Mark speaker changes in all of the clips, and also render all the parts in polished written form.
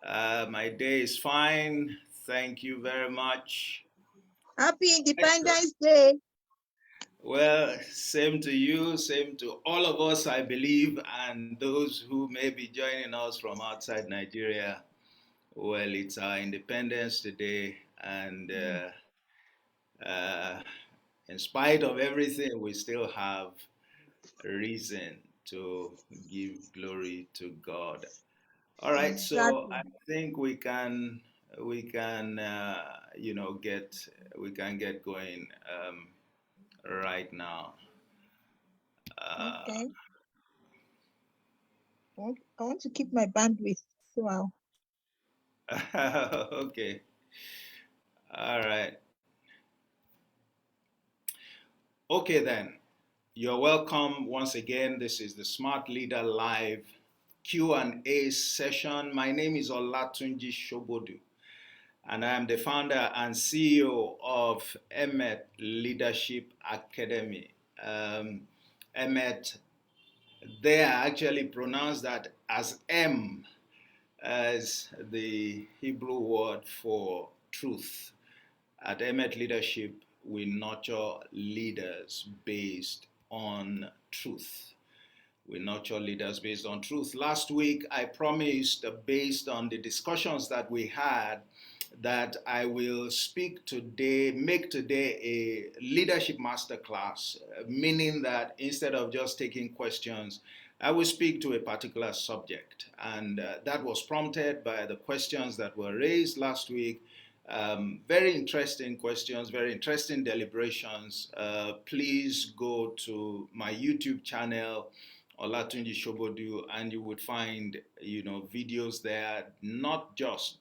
Speaker 1: My day is fine. Thank you very much.
Speaker 2: Happy
Speaker 1: Excellent.
Speaker 2: Independence Day.
Speaker 1: Well, same to you, same to all of us, I believe, and those who may be joining us from outside Nigeria. Well, it's our independence today, and uh, in spite of everything, we still have reason to give glory to God. All right, so I
Speaker 2: Exactly.
Speaker 1: think we can get going right now. Uh,
Speaker 2: Okay. I want to keep my bandwidth. So
Speaker 1: okay, all right, okay then. You're welcome once again. This is the Smart Leader Live Q&A session. My name is Olatunji Shobodu, and I am the founder and CEO of Emmet Leadership Academy. Emmet, they are actually pronounced that as M, as the Hebrew word for truth. At Emmet Leadership, we nurture leaders based on truth. We nurture leaders based on truth. Last week, I promised, based on the discussions that we had, that I will speak today, make today a leadership masterclass, meaning that instead of just taking questions, I will speak to a particular subject. And that was prompted by the questions that were raised last week. Very interesting questions, very interesting deliberations. Please go to my YouTube channel, Olatunji Shobodu, and you would find, videos there, not just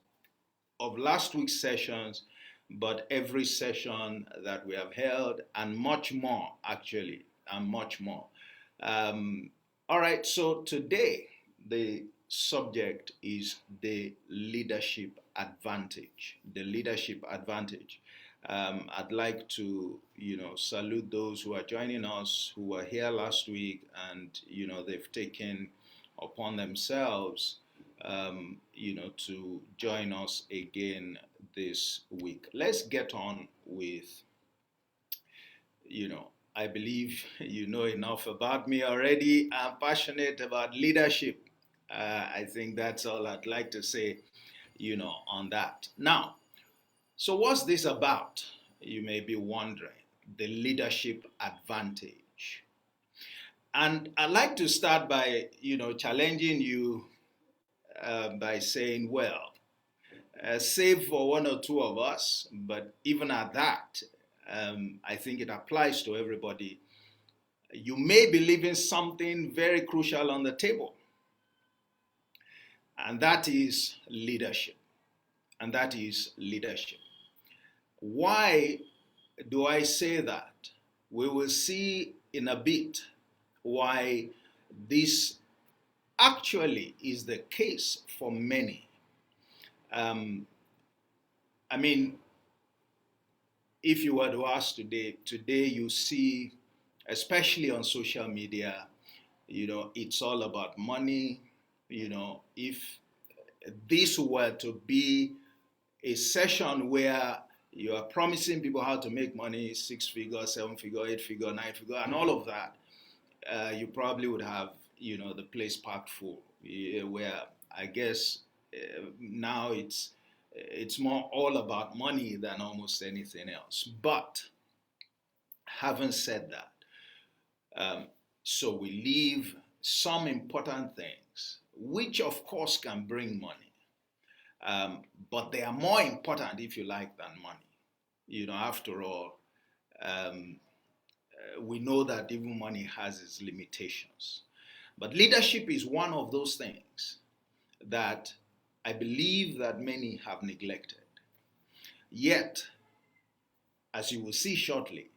Speaker 1: of last week's sessions, but every session that we have held, and much more, actually, and much more. Um, all right, so today the subject is the leadership advantage. The leadership advantage. I'd like to, salute those who are joining us, who were here last week, and they've taken upon themselves to join us again this week. Let's get on with, I believe you know enough about me already. I'm passionate about leadership. I think that's all I'd like to say, on that. Now, so what's this about? You may be wondering. The leadership advantage. And I'd like to start by, challenging you by saying, well, save for one or two of us, but even at that, I think it applies to everybody. You may be leaving something very crucial on the table, and that is leadership. And that is leadership. Why do I say that? We will see in a bit why this actually is the case for many. Um, I mean, if you were to ask today you see, especially on social media, it's all about money. If this were to be a session where you are promising people how to make money, 6 figure, 7 figure, 8 figure, 9 figure, and all of that, you probably would have, the place packed full. Where I guess now it's more all about money than almost anything else. But having said that, um, so we leave some important things, which of course can bring money, but they are more important, if you like, than money. After all, um, we know that even money has its limitations. But leadership is one of those things that I believe that many have neglected. Yet, as you will see shortly,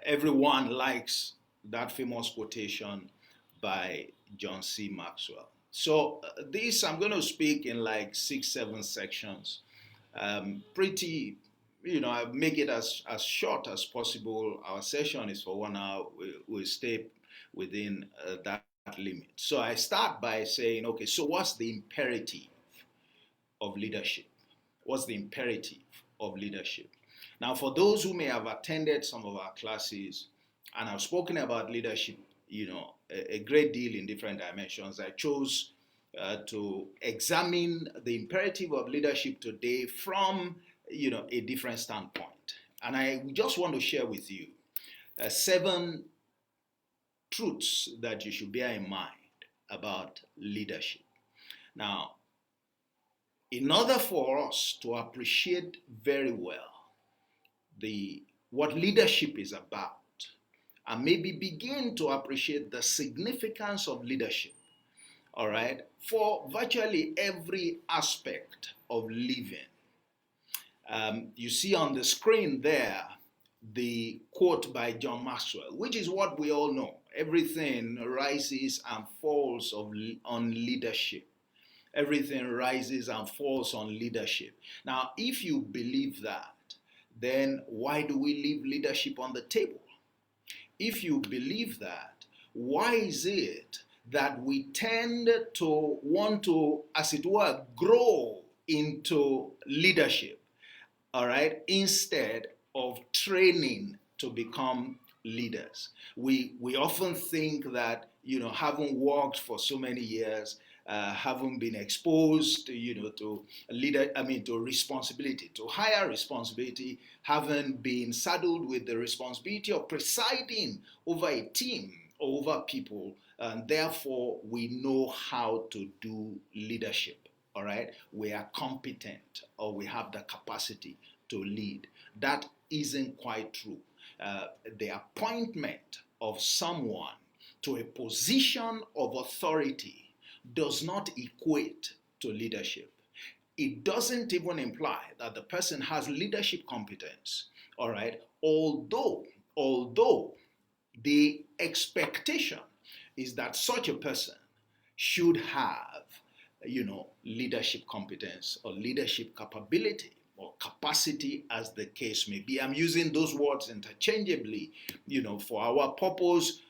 Speaker 1: everyone likes that famous quotation by John C. Maxwell. So this I'm going to speak in like 6, 7 sections. Pretty, I make it as short as possible. Our session is for 1 hour. We'll stay within that limit. So I start by saying, okay, so what's the imperative? of leadership? What's the imperative of leadership? Now, for those who may have attended some of our classes and have spoken about leadership, a great deal in different dimensions, I chose to examine the imperative of leadership today from, a different standpoint. And I just want to share with you 7 truths that you should bear in mind about leadership. Now, in order for us to appreciate very well what leadership is about, and maybe begin to appreciate the significance of leadership, all right, for virtually every aspect of living. You see on the screen there the quote by John Maxwell, which is what we all know. Everything rises and falls on leadership. Everything rises and falls on leadership. Now, if you believe that, then why do we leave leadership on the table? If you believe that, why is it that we tend to want to, as it were, grow into leadership, all right, instead of training to become leaders? We often think that, having worked for so many years, having been exposed to responsibility, to higher responsibility, having been saddled with the responsibility of presiding over a team or over people, and therefore we know how to do leadership, all right? We are competent, or we have the capacity to lead. That isn't quite true. The appointment of someone to a position of authority does not equate to leadership. It doesn't even imply that the person has leadership competence, all right? Although the expectation is that such a person should have, leadership competence or leadership capability or capacity, as the case may be. I'm using those words interchangeably, for our purpose,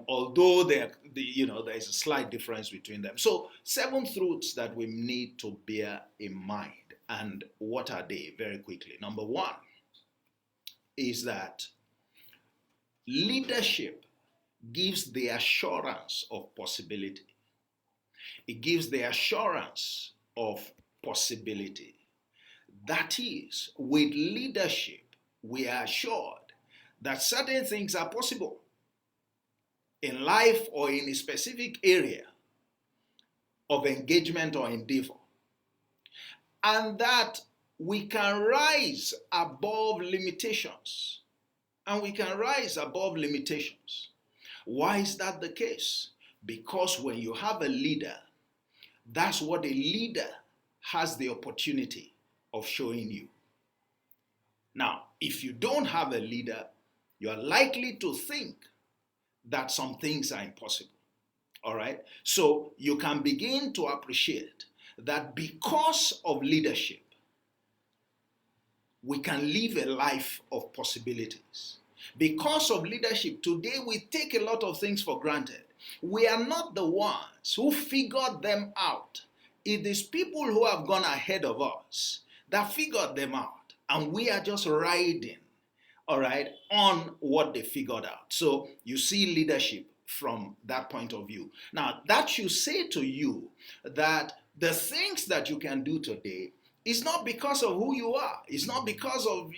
Speaker 1: although there is a slight difference between them. So 7 truths that we need to bear in mind. And what are they? Very quickly. Number 1 is that leadership gives the assurance of possibility. It gives the assurance of possibility. That is, with leadership, we are assured that certain things are possible in life or in a specific area of engagement or endeavor, and that we can rise above limitations. And we can rise above limitations. Why is that the case? Because when you have a leader, that's what a leader has the opportunity of showing you. Now, if you don't have a leader, you are likely to think that some things are impossible. All right? So you can begin to appreciate that because of leadership, we can live a life of possibilities. Because of leadership, today we take a lot of things for granted. We are not the ones who figured them out. It is people who have gone ahead of us that figured them out, and we are just riding, all right, on what they figured out. So you see leadership from that point of view. Now, that should say to you that the things that you can do today is not because of who you are. It's not because of,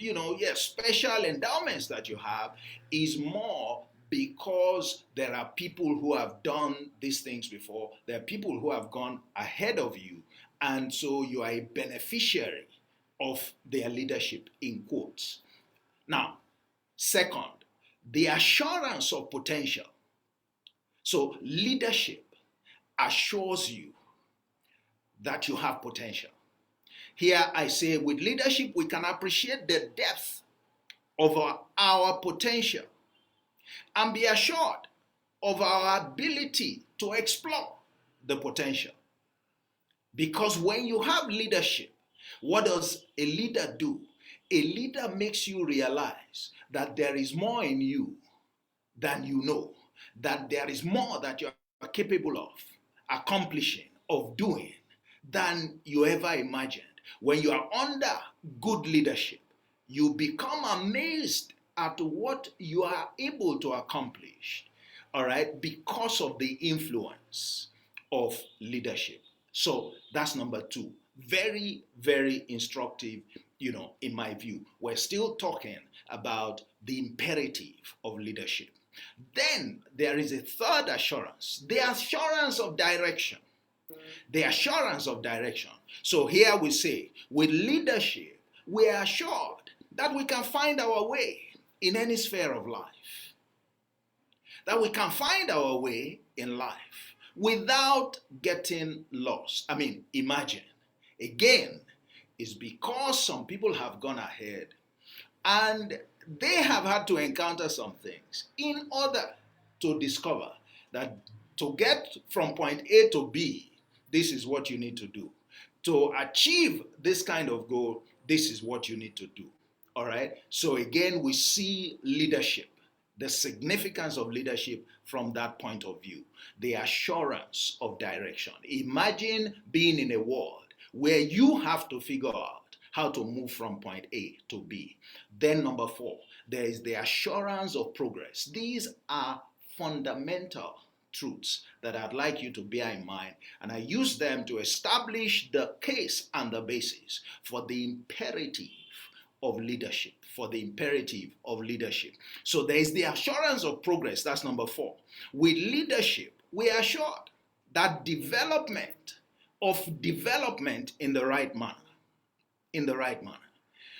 Speaker 1: special endowments that you have. It's more because there are people who have done these things before. There are people who have gone ahead of you. And so you are a beneficiary of their leadership, in quotes. Now, second, the assurance of potential. So leadership assures you that you have potential. Here I say, with leadership, we can appreciate the depth of our potential and be assured of our ability to explore the potential. Because when you have leadership, what does a leader do? A leader makes you realize that there is more in you than you know, that there is more that you are capable of accomplishing, of doing, than you ever imagined. When you are under good leadership, you become amazed at what you are able to accomplish, all right, because of the influence of leadership. So that's number two. Very, very instructive, in my view. We're still talking about the imperative of leadership. Then there is a third assurance, the assurance of direction. The assurance of direction. So here we say, with leadership, we are assured that we can find our way in any sphere of life. That we can find our way in life without getting lost. I mean, imagine. Again, it's because some people have gone ahead and they have had to encounter some things in order to discover that to get from point A to B, this is what you need to do. To achieve this kind of goal, this is what you need to do. All right? So again, we see leadership, the significance of leadership from that point of view, the assurance of direction. Imagine being in a world where you have to figure out how to move from point A to B. Then number four, there is the assurance of progress. These are fundamental truths that I'd like you to bear in mind, and I use them to establish the case and the basis for the imperative of leadership, So there is the assurance of progress, that's number four. With leadership, we are assured that development in the right manner,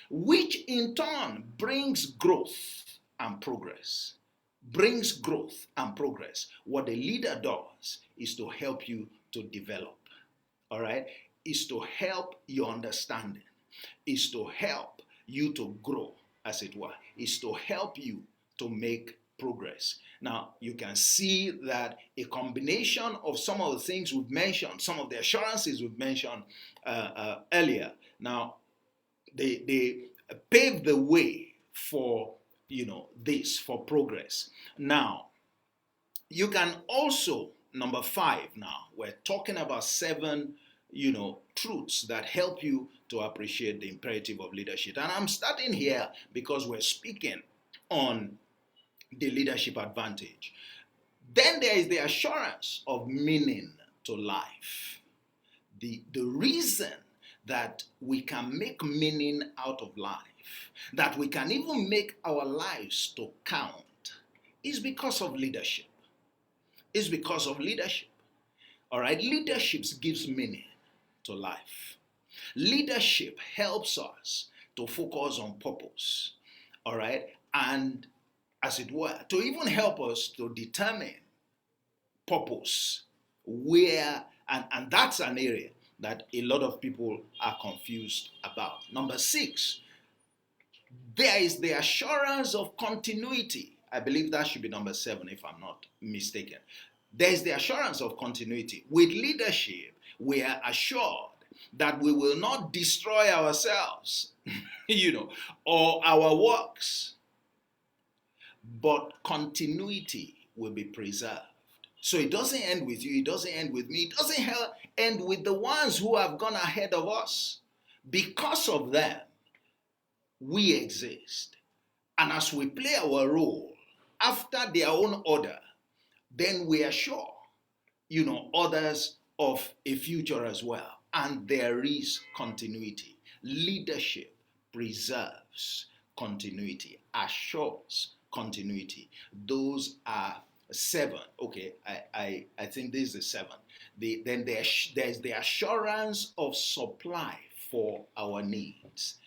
Speaker 1: which in turn brings growth and progress. What a leader does is to help you to develop, all right? Is to help your understanding, is to help you to grow, as it were, is to help you to make progress. Now, you can see that a combination of some of the things we've mentioned, some of the assurances we've mentioned earlier, now, they pave the way for for progress. Now, you can also, number five now, we're talking about seven, truths that help you to appreciate the imperative of leadership. And I'm starting here because we're speaking on the leadership advantage. Then there is the assurance of meaning to life. The reason that we can make meaning out of life, that we can even make our lives to count, is because of leadership. All right, leadership gives meaning to life. Leadership helps us to focus on purpose, all right, and as it were, to even help us to determine purpose, where, and that's an area that a lot of people are confused about. Number six, there is the assurance of continuity. I believe that should be number 7 if I'm not mistaken. There is the assurance of continuity. With leadership, we are assured that we will not destroy ourselves, or our works, but continuity will be preserved. So it doesn't end with you, it doesn't end with me, it doesn't end with the ones who have gone ahead of us. Because of them, we exist. And as we play our role after their own order, then we assure, others of a future as well. And there is continuity. Leadership preserves continuity, assures continuity. Those are 7. Okay, I think this is the 7. Then there's the assurance of supply for our needs.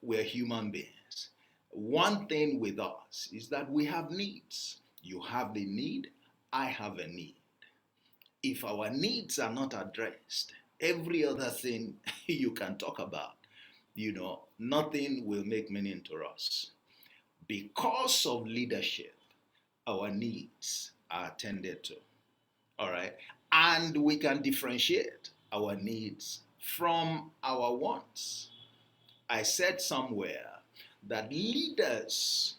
Speaker 1: We're human beings. One thing with us is that we have needs. You have the need, I have a need. If our needs are not addressed, every other thing you can talk about, nothing will make meaning to us. Because of leadership, our needs are attended to. All right? And we can differentiate our needs from our wants. I said somewhere that leaders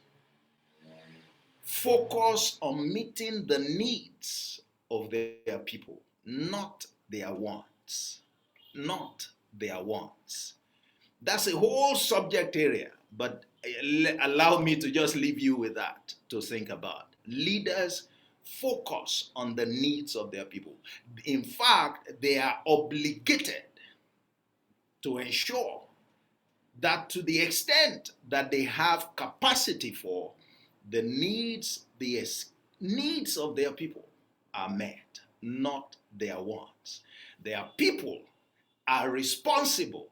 Speaker 1: focus on meeting the needs of their people, not their wants. not their wants. That's a whole subject area, but allow me to just leave you with that to think about. Leaders focus on the needs of their people. In fact, they are obligated to ensure that to the extent that they have capacity for, the needs of their people are met, not their wants. Their people are responsible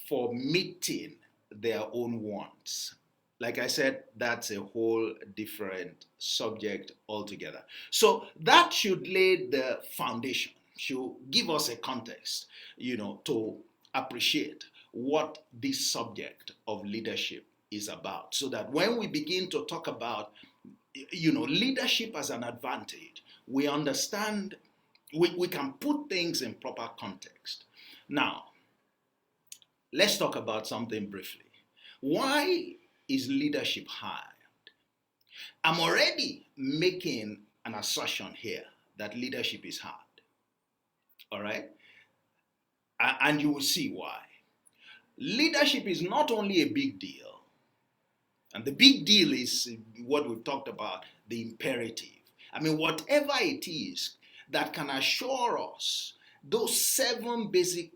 Speaker 1: for meeting their own wants. Like I said, that's a whole different subject altogether. So that should lay the foundation, should give us a context, to appreciate what this subject of leadership is about. So that when we begin to talk about, leadership as an advantage, we understand, we can put things in proper context. Now, let's talk about something briefly. Why is leadership hard? I'm already making an assertion here that leadership is hard. All right? And you will see why. Leadership is not only a big deal, and the big deal is what we've talked about, the imperative. I mean, whatever it is that can assure us those 7 basic,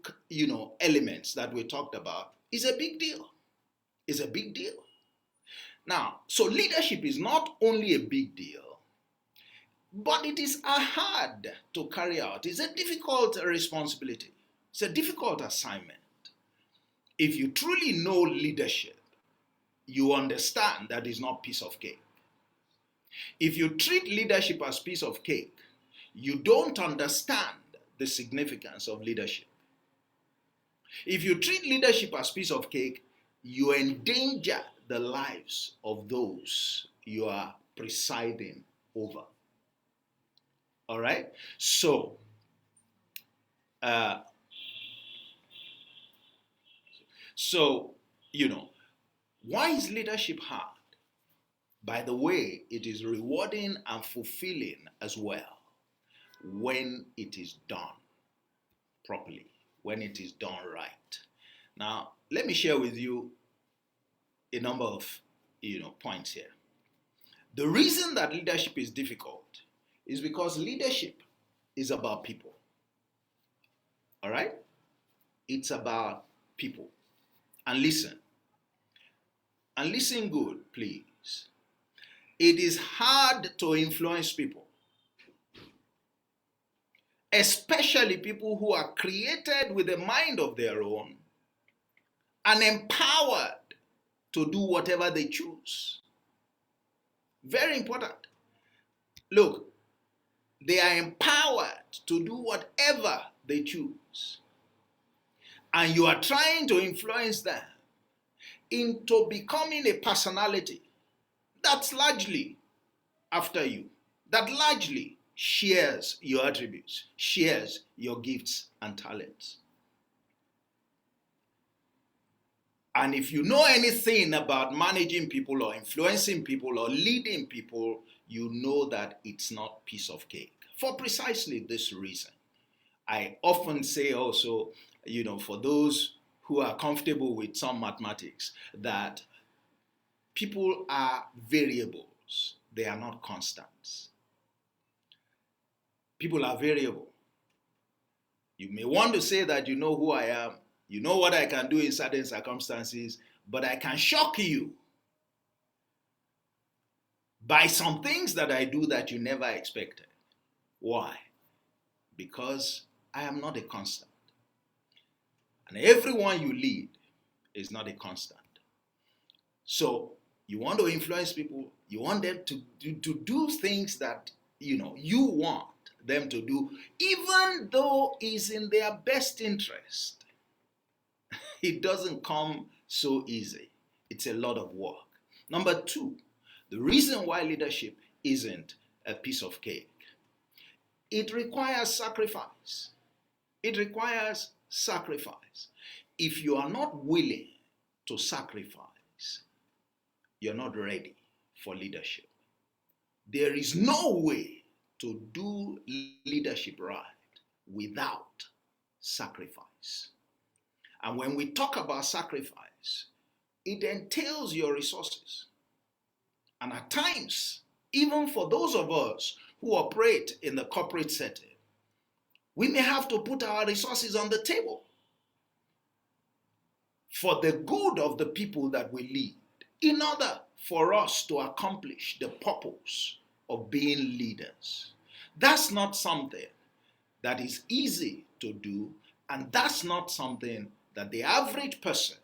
Speaker 1: elements that we talked about is a big deal. It's a big deal. Now, so leadership is not only a big deal, but it is hard to carry out. It's a difficult responsibility. It's a difficult assignment. If you truly know leadership, you understand that it's not piece of cake. If you treat leadership as piece of cake, you don't understand the significance of leadership. If you treat leadership as piece of cake, you endanger the lives of those you are presiding over. All right? So, why is leadership hard? By the way, it is rewarding and fulfilling as well when it is done properly, when it is done right. Now, let me share with you a number of points here. The reason that leadership is difficult is because leadership is about people. All right? It's about people. And listen good, please. It is hard to influence people, especially people who are created with a mind of their own and empowered to do whatever they choose. Very important. Look, they are empowered to do whatever they choose. And you are trying to influence them into becoming a personality that's largely after you, that largely shares your attributes, shares your gifts and talents. And if you know anything about managing people or influencing people or leading people, you know that it's not piece of cake. For precisely this reason. I often say also, for those who are comfortable with some mathematics, that people are variables. They are not constants. People are variable. You may want to say that you know who I am, you know what I can do in certain circumstances, but I can shock you by some things that I do that you never expected. Why? Because I am not a constant. And everyone you lead is not a constant. So you want to influence people, you want them to do things that you want them to do, even though it's in their best interest. It doesn't come so easy. It's a lot of work. Number 2, the reason why leadership isn't a piece of cake, it requires sacrifice. It requires sacrifice. If you are not willing to sacrifice, you're not ready for leadership. There is no way to do leadership right without sacrifice. And when we talk about sacrifice, it entails your resources. And at times, even for those of us who operate in the corporate setting, we may have to put our resources on the table for the good of the people that we lead, in order for us to accomplish the purpose of being leaders. That's not something that is easy to do, and that's not something that the average person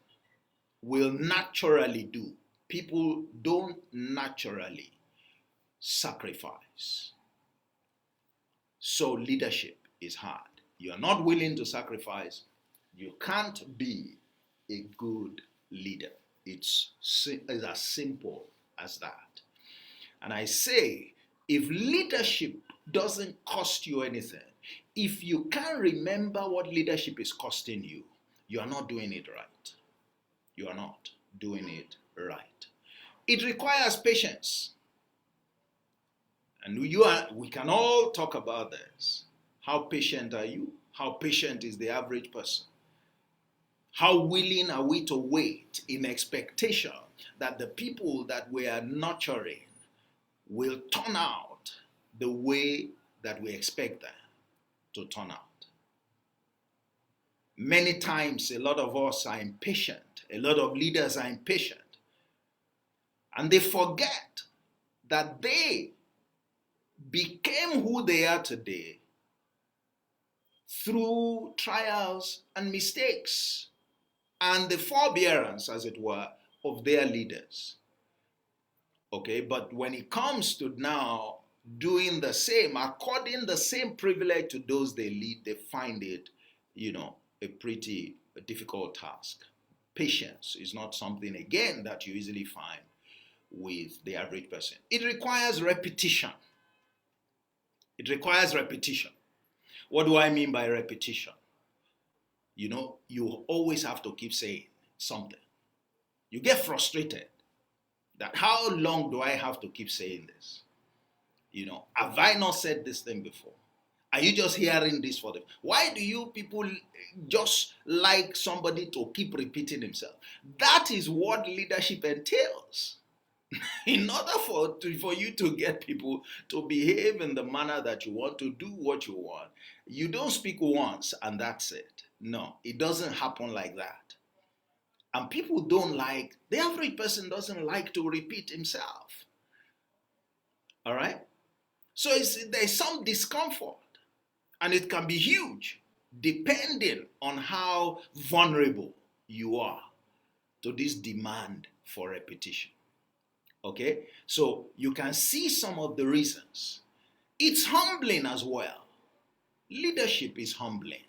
Speaker 1: will naturally do. People don't naturally sacrifice. So leadership is hard. You're not willing to sacrifice, you can't be a good leader. It's as simple as that. And I say, if leadership doesn't cost you anything, if you can't remember what leadership is costing you, you are not doing it right. You are not doing it right. It requires patience. And we can all talk about this. How patient are you? How patient is the average person? How willing are we to wait in expectation that the people that we are nurturing will turn out the way that we expect them to turn out? Many times, a lot of us are impatient. A lot of leaders are impatient. And they forget that they became who they are today through trials and mistakes and the forbearance, as it were, of their leaders. Okay, but when it comes to now doing the same, according the same privilege to those they lead, they find it, a pretty difficult task. Patience is not something, again, that you easily find with the average person. It requires repetition. It requires repetition. What do I mean by repetition? You always have to keep saying something. You get frustrated that how long do I have to keep saying this? Have I not said this thing before? Are you just hearing this for them? Why do you people just like somebody to keep repeating himself? That is what leadership entails. In order for you to get people to behave in the manner that you want, to do what you want, you don't speak once and that's it. No, it doesn't happen like that. And people the average person doesn't like to repeat himself. All right? So there's some discomfort, and it can be huge depending on how vulnerable you are to this demand for repetition. Okay? So you can see some of the reasons. It's humbling as well. Leadership is humbling.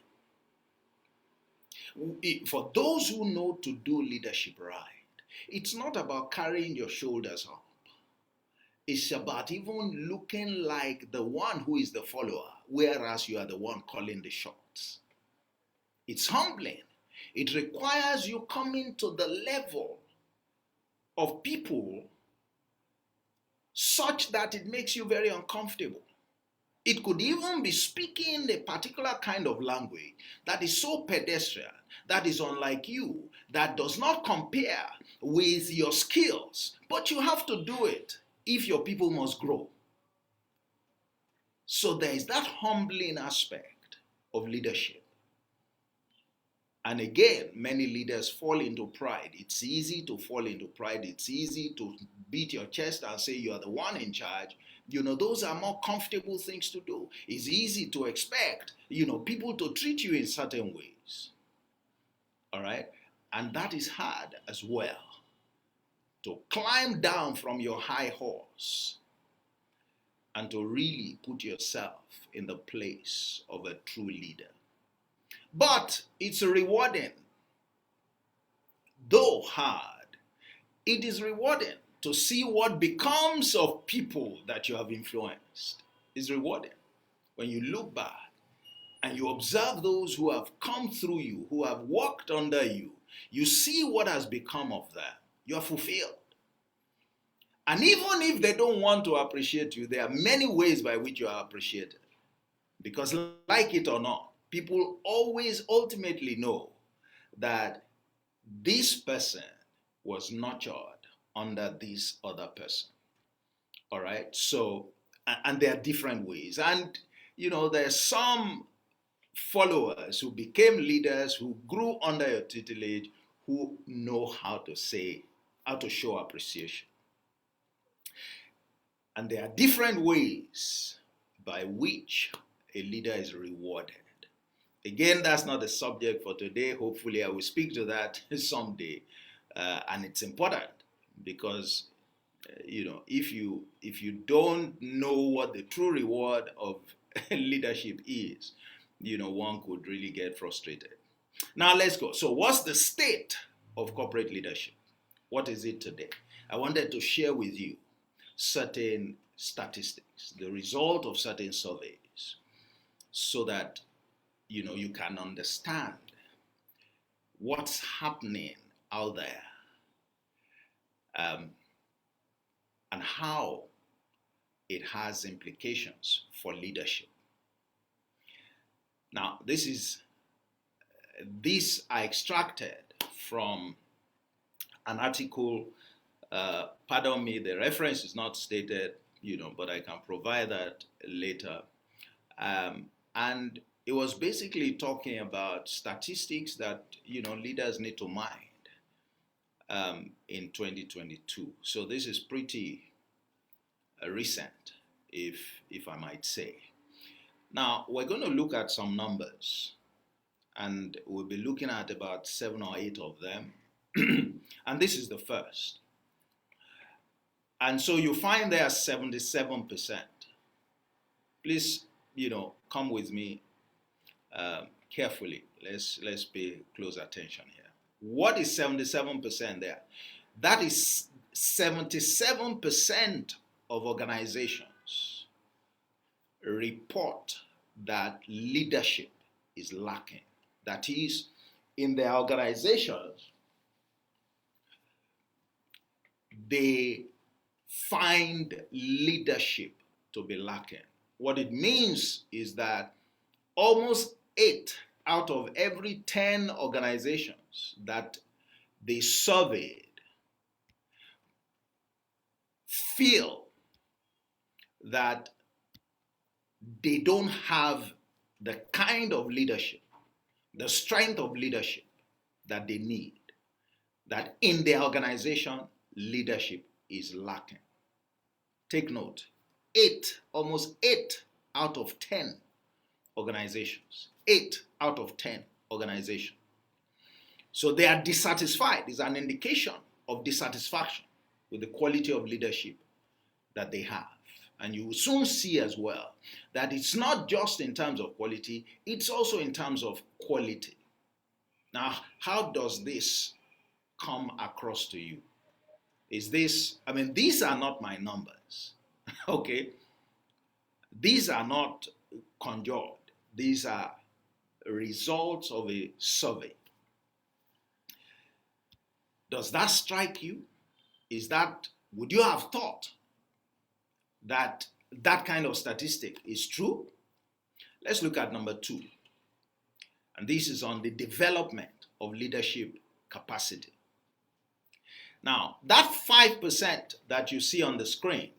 Speaker 1: For those who know to do leadership right, it's not about carrying your shoulders up. It's about even looking like the one who is the follower, whereas you are the one calling the shots. It's humbling. It requires you coming to the level of people such that it makes you very uncomfortable. It could even be speaking a particular kind of language that is so pedestrian, that is unlike you, that does not compare with your skills, but you have to do it if your people must grow. So there is that humbling aspect of leadership. And again, many leaders fall into pride. It's easy to fall into pride. It's easy to beat your chest and say you are the one in charge. Those are more comfortable things to do. It's easy to expect, people to treat you in certain ways. All right? And that is hard as well. To climb down from your high horse and to really put yourself in the place of a true leader. But it's rewarding. Though hard, it is rewarding to see what becomes of people that you have influenced. It's rewarding. When you look back and you observe those who have come through you, who have walked under you, you see what has become of them. You are fulfilled. And even if they don't want to appreciate you, there are many ways by which you are appreciated. Because like it or not, people always ultimately know that this person was nurtured under this other person. All right. So, and there are different ways. And, there's some followers who became leaders who grew under your tutelage who know how to show appreciation. And there are different ways by which a leader is rewarded. Again, that's not the subject for today. Hopefully, I will speak to that someday. And it's important because, if you don't know what the true reward of leadership is, one could really get frustrated. Now, let's go. So, what's the state of corporate leadership? What is it today? I wanted to share with you certain statistics, the result of certain surveys, so that you can understand what's happening out there, and how it has implications for leadership. Now, these are extracted from an article. Pardon me, the reference is not stated, but I can provide that later. And it was basically talking about statistics that, leaders need to mind in 2022. So this is pretty recent, if I might say. Now, we're going to look at some numbers, and we'll be looking at about 7 or 8 of them. And this is the first. And so you find there 77%. Please, come with me carefully. Let's pay close attention here. What is 77% there? That is 77% of organizations report that leadership is lacking. That is, in their organizations, they find leadership to be lacking. What it means is that almost 8 out of every 10 organizations that they surveyed feel that they don't have the kind of leadership, the strength of leadership that they need, that in their organization, leadership is lacking. Take note, almost 8 out of 10 organizations, 8 out of 10 organizations. So they are dissatisfied. It's an indication of dissatisfaction with the quality of leadership that they have. And you will soon see as well that it's not just in terms of quality, it's also in terms of quality. Now, how does this come across to you? These are not my numbers, okay? These are not conjured. These are results of a survey. Does that strike you? Would you have thought that kind of statistic is true? Let's look at number 2. And this is on the development of leadership capacity. Now, that 5% that you see on the screen,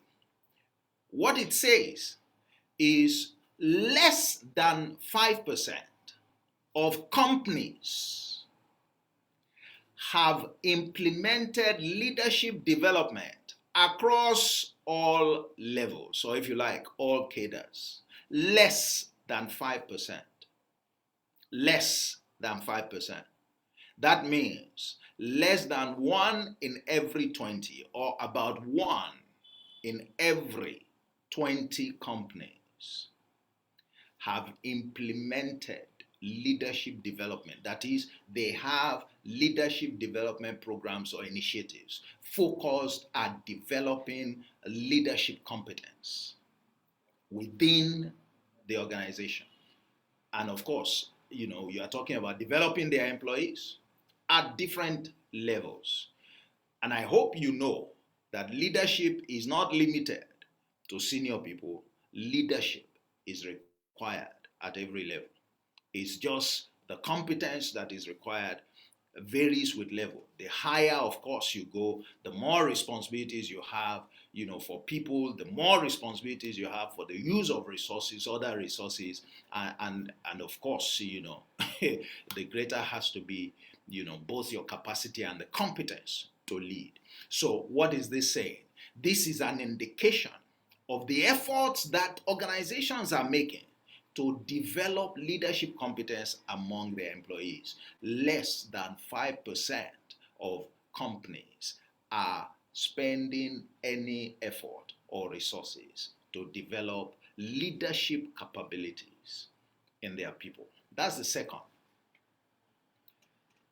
Speaker 1: what it says is less than 5% of companies have implemented leadership development across all levels, or if you like, all cadres. Less than 5%. Less than 5%. That means less than 1 in every 20, or about 1 in every 20 companies have implemented leadership development. That is, they have leadership development programs or initiatives focused at developing leadership competence within the organization. And of course, you are talking about developing their employees at different levels. And I hope you know that leadership is not limited to senior people. Leadership is required at every level. It's just the competence that is required varies with level. The higher, of course, you go, the more responsibilities you have, for people, the more responsibilities you have for the use of resources, other resources, and of course, the greater has to be, both your capacity and the competence to lead. So, what is this saying? This is an indication of the efforts that organizations are making to develop leadership competence among their employees. Less than 5% of companies are spending any effort or resources to develop leadership capabilities in their people. That's the second.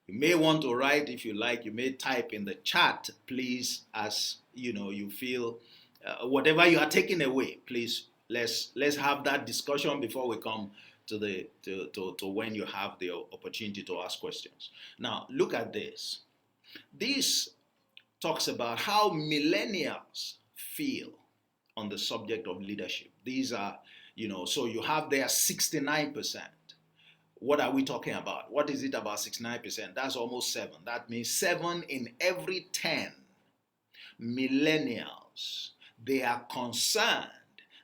Speaker 1: You may want to write, if you like, you may type in the chat, please, as you feel, whatever you are taking away, please, let's have that discussion before we come to when you have the opportunity to ask questions. Now, look at this. This talks about how millennials feel on the subject of leadership. These are, so you have there 69%. What are we talking about? What is it about 69%? That's almost 7. That means 7 in every 10 millennials, they are concerned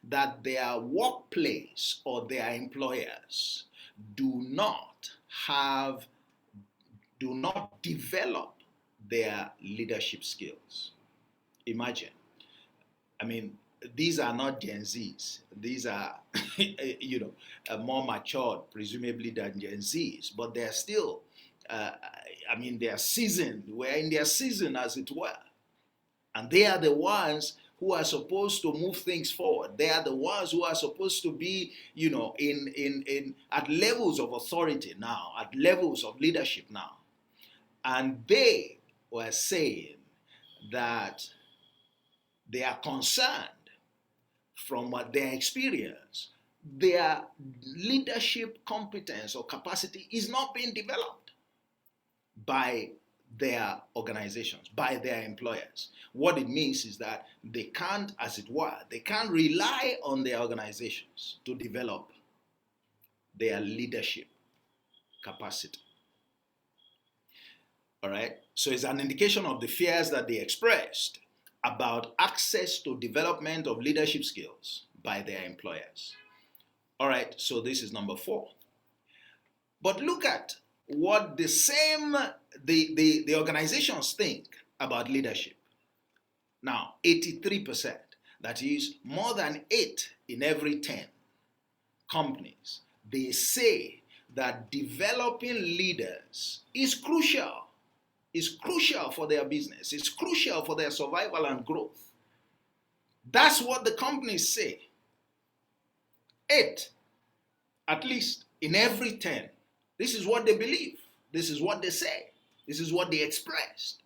Speaker 1: that their workplace or their employers do not develop their leadership skills. Imagine. I mean, these are not Gen Zs. These are, more matured, presumably, than Gen Zs, but they're still, they're seasoned. We're in their season, as it were. And they are the ones who are supposed to move things forward. They are the ones who are supposed to be, in at levels of authority now, at levels of leadership now. And they were saying that they are concerned from what their experience, their leadership competence or capacity is not being developed by their organizations, by their employers. What it means is that they can't, as it were, they can't rely on their organizations to develop their leadership capacity. All right? So it's an indication of the fears that they expressed about access to development of leadership skills by their employers. All right, so this is number 4. But look at what the organizations think about leadership. Now, 83%, that is more than 8 in every 10 companies, they say that developing leaders is crucial. It's crucial for their business. It's crucial for their survival and growth. That's what the companies say. 8, at least in every 10. This is what they believe. This is what they say. This is what they expressed.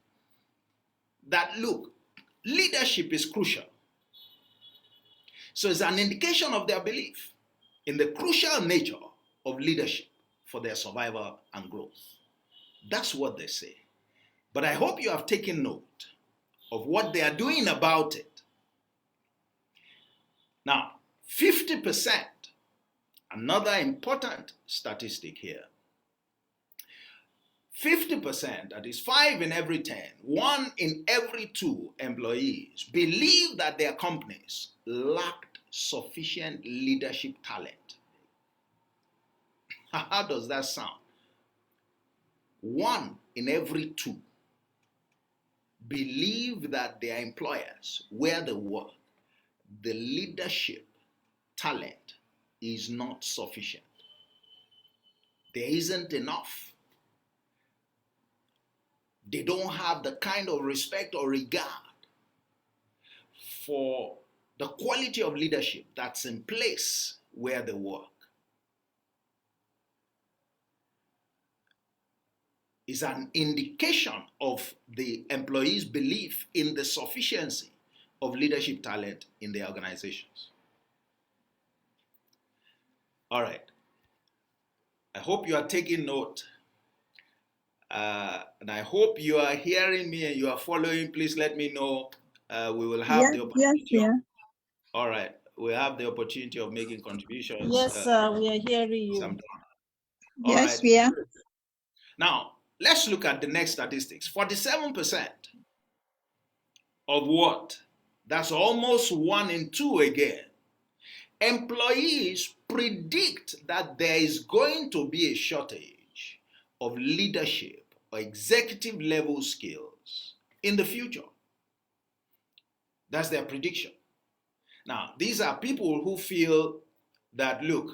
Speaker 1: That look, leadership is crucial. So it's an indication of their belief in the crucial nature of leadership for their survival and growth. That's what they say. But I hope you have taken note of what they are doing about it. Now, 50%, another important statistic here. 50%, that is 5 in every 10, 1 in every 2 employees believe that their companies lacked sufficient leadership talent. How does that sound? 1 in every 2 believe that their employers, where they work, the leadership talent is not sufficient. There isn't enough. They don't have the kind of respect or regard for the quality of leadership that's in place where they work. Is an indication of the employees' belief in the sufficiency of leadership talent in their organizations. All right. I hope you are taking note. And I hope you are hearing me and you are following. Please let me know. We will have the opportunity.
Speaker 2: Yes.
Speaker 1: All right. We have the opportunity of making contributions.
Speaker 3: Yes, sir, we are hearing you.
Speaker 1: Sometime. All
Speaker 2: Yes,
Speaker 1: right.
Speaker 2: we are.
Speaker 1: Now, let's look at the next statistics. 47% of what? That's almost 1 in 2 again. Employees predict that there is going to be a shortage of leadership or executive level skills in the future. That's their prediction. Now, these are people who feel that, look,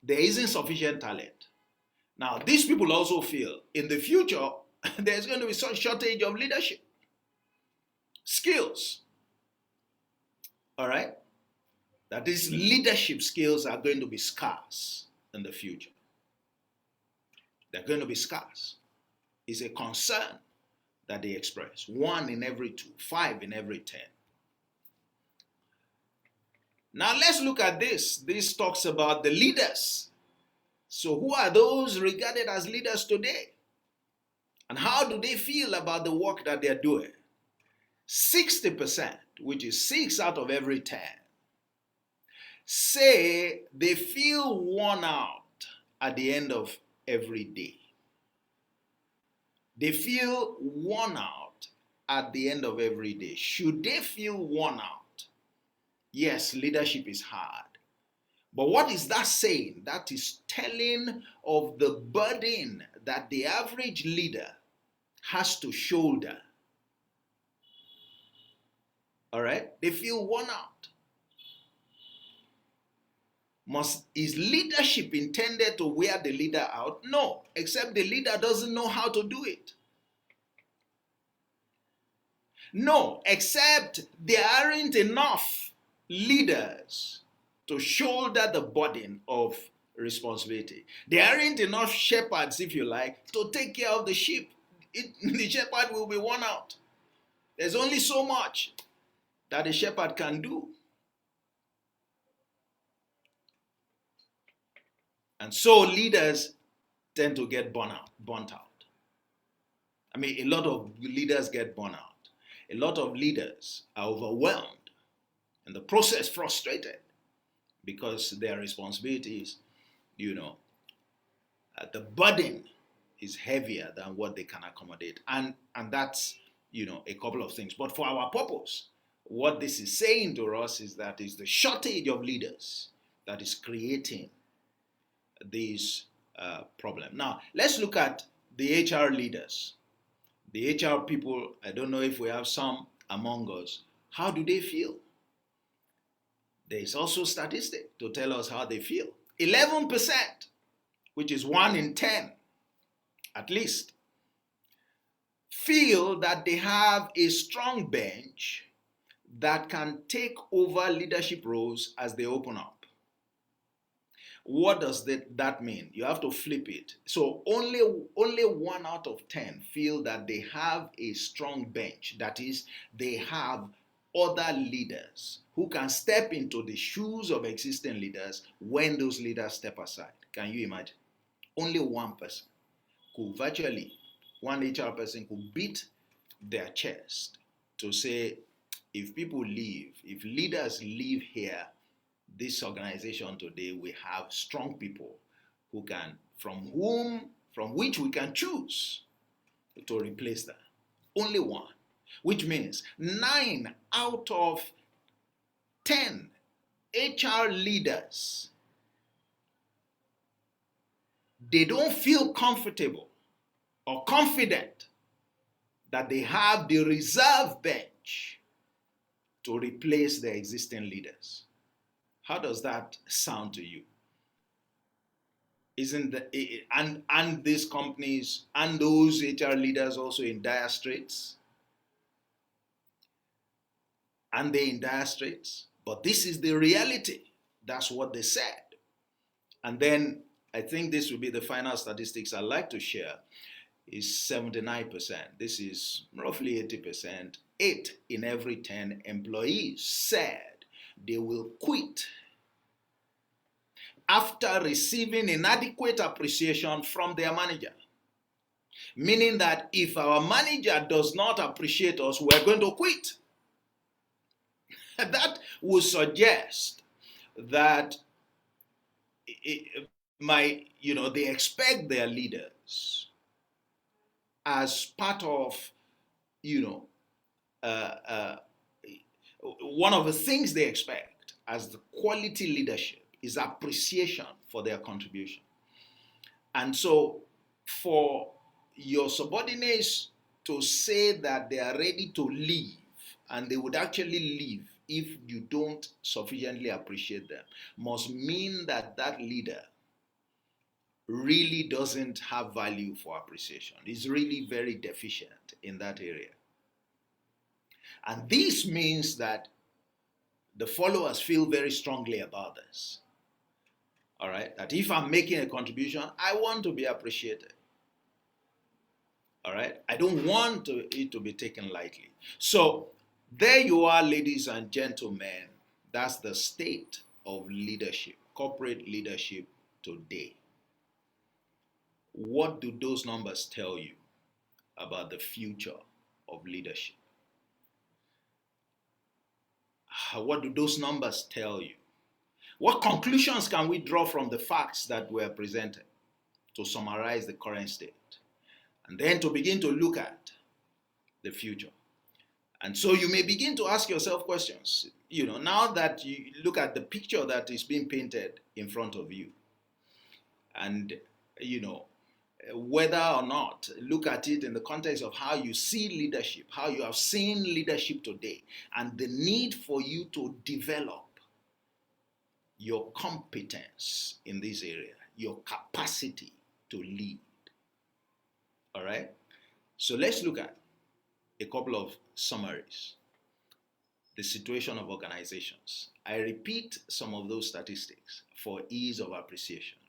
Speaker 1: there isn't sufficient talent. Now, these people also feel in the future there's going to be some shortage of leadership skills. All right? That these leadership skills are going to be scarce in the future. They're going to be scarce. It's a concern that they express. 1 in every 2, 5 in every 10. Now let's look at this. This talks about the leaders. So who are those regarded as leaders today? And how do they feel about the work that they're doing? 60%, which is 6 out of every 10, say they feel worn out at the end of every day. They feel worn out at the end of every day. Should they feel worn out? Yes, leadership is hard. But what is that saying? That is telling of the burden that the average leader has to shoulder. All right? They feel worn out. Is leadership intended to wear the leader out? No, except the leader doesn't know how to do it. No, except there aren't enough leaders to shoulder the burden of responsibility. There aren't enough shepherds, if you like, to take care of the sheep. The shepherd will be worn out. There's only so much that a shepherd can do. And so leaders tend to get burnt out. I mean, a lot of leaders get burnt out. A lot of leaders are overwhelmed, in the process frustrated, because their responsibilities, the burden is heavier than what they can accommodate. And that's, a couple of things. But for our purpose, what this is saying to us is that it's the shortage of leaders that is creating this problem. Now, let's look at the HR leaders. The HR people, I don't know if we have some among us. How do they feel? There is also statistic to tell us how they feel. 11%, which is 1 in 10, at least, feel that they have a strong bench that can take over leadership roles as they open up. What does that mean? You have to flip it. So only 1 out of 10 feel that they have a strong bench. That is, they have other leaders who can step into the shoes of existing leaders when those leaders step aside. Can you imagine? Only one person could virtually, one HR person could beat their chest to say, if people leave, if leaders leave here, this organization today, we have strong people who can, from which we can choose to replace them. Only one, which means 9 out of 10 HR leaders, they don't feel comfortable or confident that they have the reserve bench to replace their existing leaders. How does that sound to you? And these companies and those HR leaders also in dire straits? And they in dire straits? But this is the reality. That's what they said. And then I think this will be the final statistics I'd like to share is 79%. This is roughly 80%. 8 in every 10 employees said they will quit after receiving inadequate appreciation from their manager. Meaning that if our manager does not appreciate us, we're going to quit. That would suggest that they expect their leaders as part of, you know, uh, uh, one of the things they expect as the quality leadership is appreciation for their contribution. And so, for your subordinates to say that they are ready to leave, and they would actually leave if you don't sufficiently appreciate them, must mean that that leader really doesn't have value for appreciation. Is really very deficient in that area. And this means that the followers feel very strongly about this. All right, that if I'm making a contribution, I want to be appreciated. All right, I don't want it to be taken lightly. So there you are, ladies and gentlemen. That's the state of leadership, corporate leadership today. What do those numbers tell you about the future of leadership? What do those numbers tell you? What conclusions can we draw from the facts that were presented to summarize the current state? And then to begin to look at the future. And so you may begin to ask yourself questions, now that you look at the picture that is being painted in front of you. And, whether or not, look at it in the context of how you see leadership, how you have seen leadership today, and the need for you to develop your competence in this area, your capacity to lead. All right? So let's look at a couple of summaries. The situation of organizations. I repeat some of those statistics for ease of appreciation.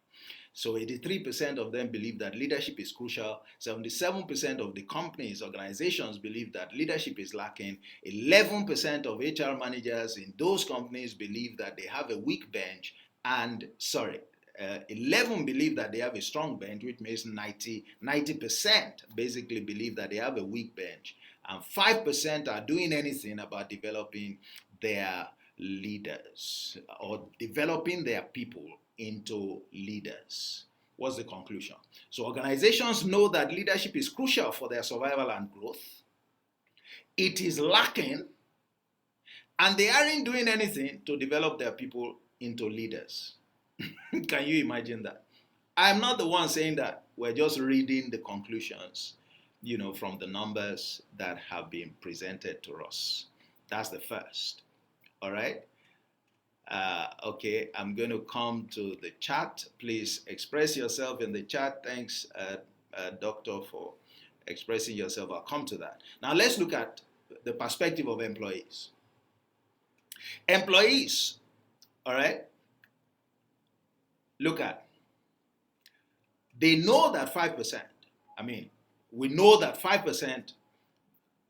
Speaker 1: So 83% of them believe that leadership is crucial. 77% of the companies, organizations believe that leadership is lacking. 11% of HR managers in those companies believe that they have a weak bench. 11 believe that they have a strong bench, which means 90% basically believe that they have a weak bench. And 5% are doing anything about developing their leaders or developing their people into leaders. What's the conclusion? So organizations know that leadership is crucial for their survival and growth. It is lacking, and they aren't doing anything to develop their people into leaders. Can you imagine that? I'm not the one saying that. We're just reading the conclusions, from the numbers that have been presented to us. That's the first. All right? Okay, I'm going to come to the chat. Please express yourself in the chat. Thanks, Doctor, for expressing yourself. I'll come to that. Now, let's look at the perspective of employees. Employees, all right? Look at. They know that 5%, we know that 5%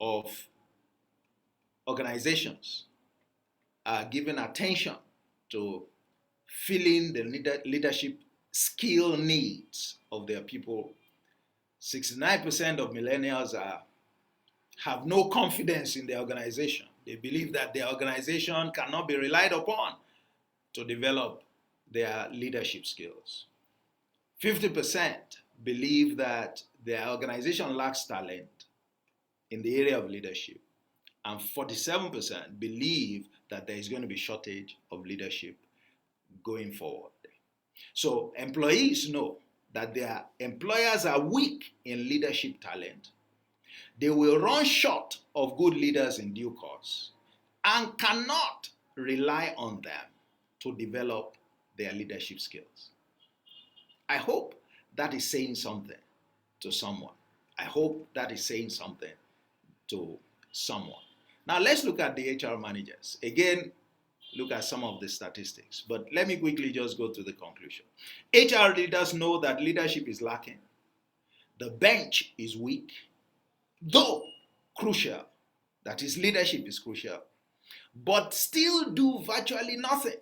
Speaker 1: of organizations are giving attention to filling the leadership skill needs of their people. 69% of millennials have no confidence in their organization. They believe that their organization cannot be relied upon to develop their leadership skills. 50% believe that their organization lacks talent in the area of leadership. And 47% believe that there is going to be shortage of leadership going forward. So employees know that their employers are weak in leadership talent. They will run short of good leaders in due course and cannot rely on them to develop their leadership skills. I hope that is saying something to someone. I hope that is saying something to someone. Now let's look at the HR managers. Again, look at some of the statistics, but let me quickly just go to the conclusion. HR leaders know that leadership is lacking. The bench is weak, though crucial. That is, leadership is crucial, but still do virtually nothing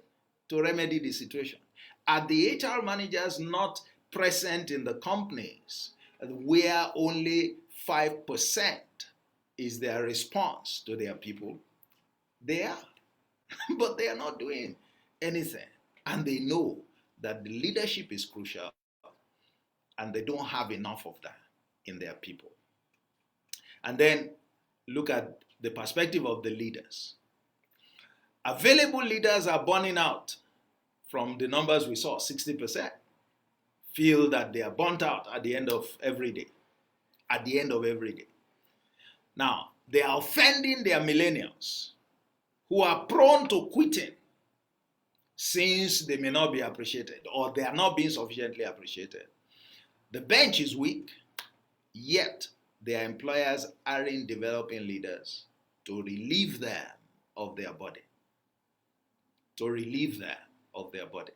Speaker 1: to remedy the situation. Are the HR managers not present in the companies where only 5% is their response to their people? They are, but they are not doing anything. And they know that the leadership is crucial and they don't have enough of that in their people. And then look at the perspective of the leaders. Available leaders are burning out. From the numbers we saw, 60% feel that they are burnt out at the end of every day. At the end of every day. Now, they are offending their millennials who are prone to quitting since they may not be appreciated or they are not being sufficiently appreciated. The bench is weak, yet their employers aren't developing leaders to relieve them of their burden. To relieve them of their burden.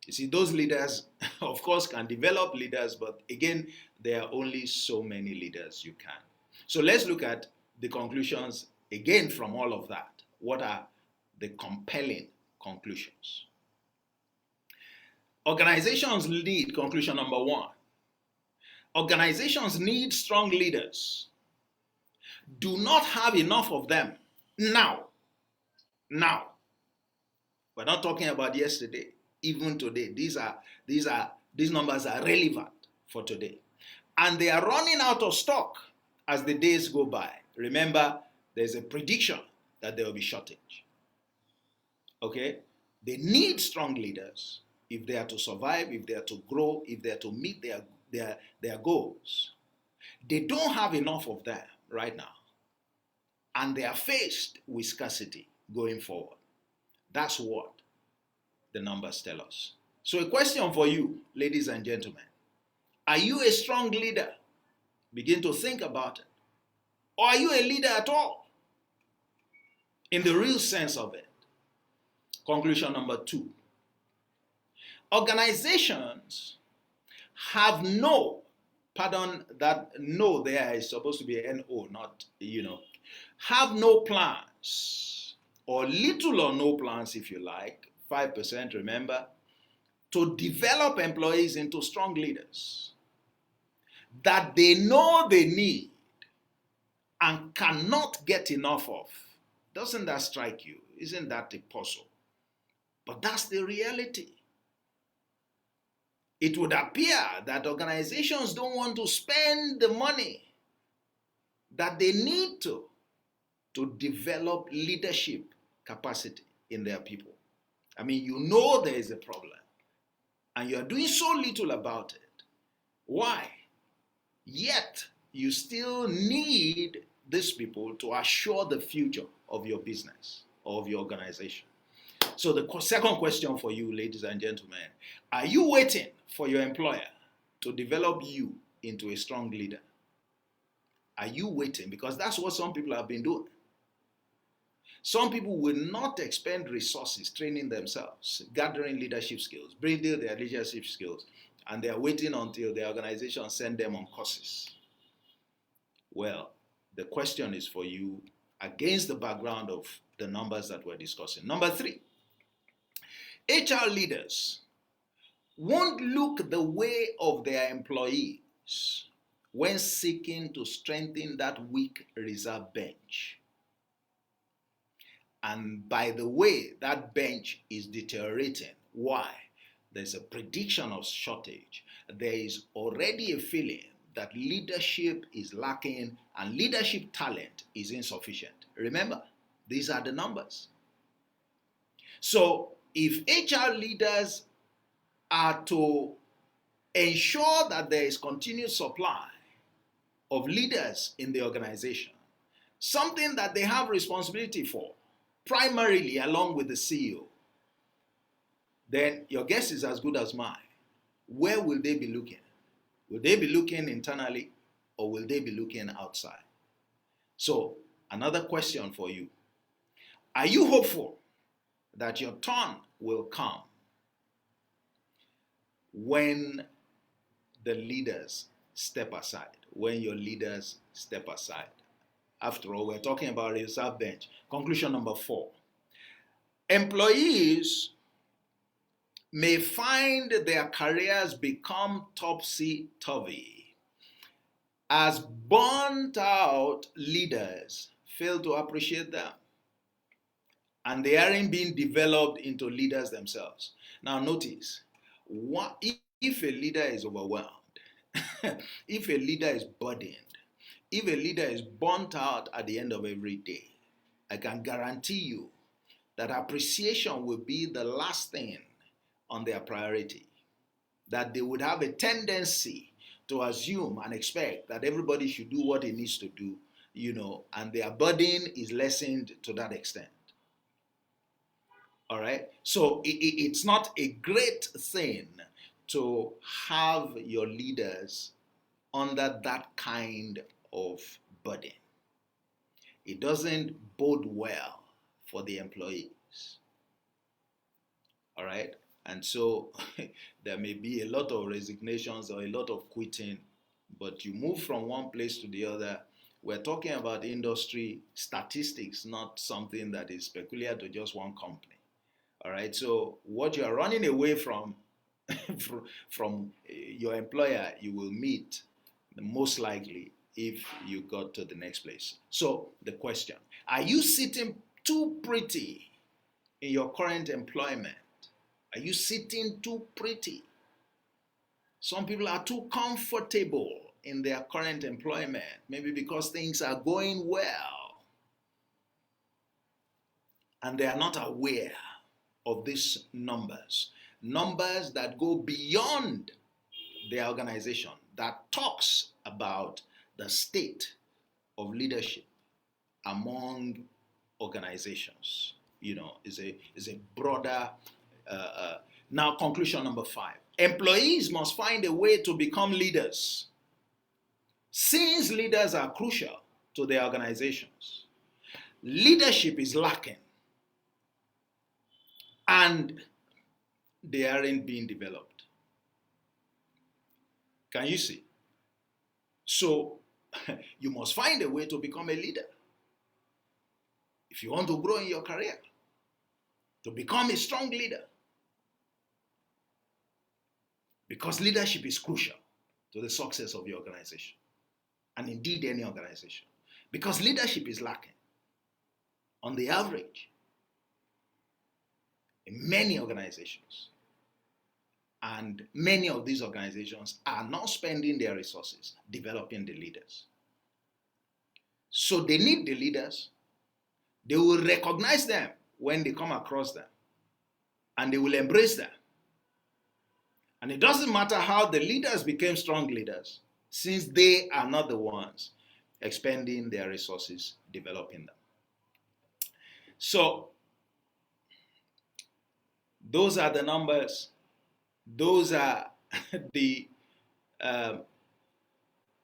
Speaker 1: You see, those leaders, of course, can develop leaders, but again, there are only so many leaders you can. So let's look at the conclusions again from all of that. What are the compelling conclusions? Organizations need, conclusion number one, organizations need strong leaders. Do not have enough of them now. Now. We're not talking about yesterday, even today. These numbers are relevant for today. And they are running out of stock as the days go by. Remember, there's a prediction that there will be shortage. Okay? They need strong leaders if they are to survive, if they are to grow, if they are to meet their goals. They don't have enough of them right now. And they are faced with scarcity going forward. That's what the numbers tell us. So a question for you, ladies and gentlemen. Are you a strong leader? Begin to think about it. Or are you a leader at all? In the real sense of it. Conclusion number two. Organizations have no, pardon, that no there is supposed to be an N-O, not, have no plans, or little or no plans if you like, 5%, remember, to develop employees into strong leaders that they know they need and cannot get enough of. Doesn't that strike you? Isn't that a puzzle? But that's the reality. It would appear that organizations don't want to spend the money that they need to develop leadership capacity in their people. I mean, you know there is a problem, and you are doing so little about it. Why? Yet, you still need these people to assure the future of your business or of your organization. So the second question for you, ladies and gentlemen, are you waiting for your employer to develop you into a strong leader? Are you waiting? Because that's what some people have been doing. Some people will not expend resources training themselves, gathering leadership skills, building their leadership skills, and they are waiting until the organization send them on courses. Well, the question is for you against the background of the numbers that we're discussing. Number three, HR leaders won't look the way of their employees when seeking to strengthen that weak reserve bench. And by the way, that bench is deteriorating. Why? There's a prediction of shortage. There is already a feeling that leadership is lacking and leadership talent is insufficient. Remember, these are the numbers. So if HR leaders are to ensure that there is continued supply of leaders in the organization, something that they have responsibility for, primarily along with the CEO, then your guess is as good as mine. Where will they be looking? Will they be looking internally or will they be looking outside? So, another question for you. Are you hopeful that your turn will come when the leaders step aside, when your leaders step aside? After all, we're talking about a reserve bench. Conclusion number 4. Employees may find their careers become topsy-turvy as burnt-out leaders fail to appreciate them and they aren't being developed into leaders themselves. Now notice, if a leader is overwhelmed, if a leader is burdened, if a leader is burnt out at the end of every day, I can guarantee you that appreciation will be the last thing on their priority. That they would have a tendency to assume and expect that everybody should do what he needs to do, and their burden is lessened to that extent. All right? So it's not a great thing to have your leaders under that kind of burden. It doesn't bode well for the employees. All right? And so there may be a lot of resignations or a lot of quitting, but you move from one place to the other. We're talking about industry statistics, not something that is peculiar to just one company. All right? So what you are running away from from your employer, you will meet most likely if you got to the next place. So the question, are you sitting too pretty in your current employment? Are you sitting too pretty? Some people are too comfortable in their current employment, maybe because things are going well, and they are not aware of these numbers that go beyond their organization, that talks about the state of leadership among organizations. Is a broader. Now, conclusion number 5. Employees must find a way to become leaders. Since leaders are crucial to their organizations, leadership is lacking and they aren't being developed. Can you see? So, you must find a way to become a leader. If you want to grow in your career, to become a strong leader. Because leadership is crucial to the success of your organization. And indeed any organization. Because leadership is lacking. On the average, in many organizations. And many of these organizations are not spending their resources developing the leaders. So they need the leaders. They will recognize them when they come across them. And they will embrace them. And it doesn't matter how the leaders became strong leaders, since they are not the ones expending their resources developing them. So, those are the numbers. Those are the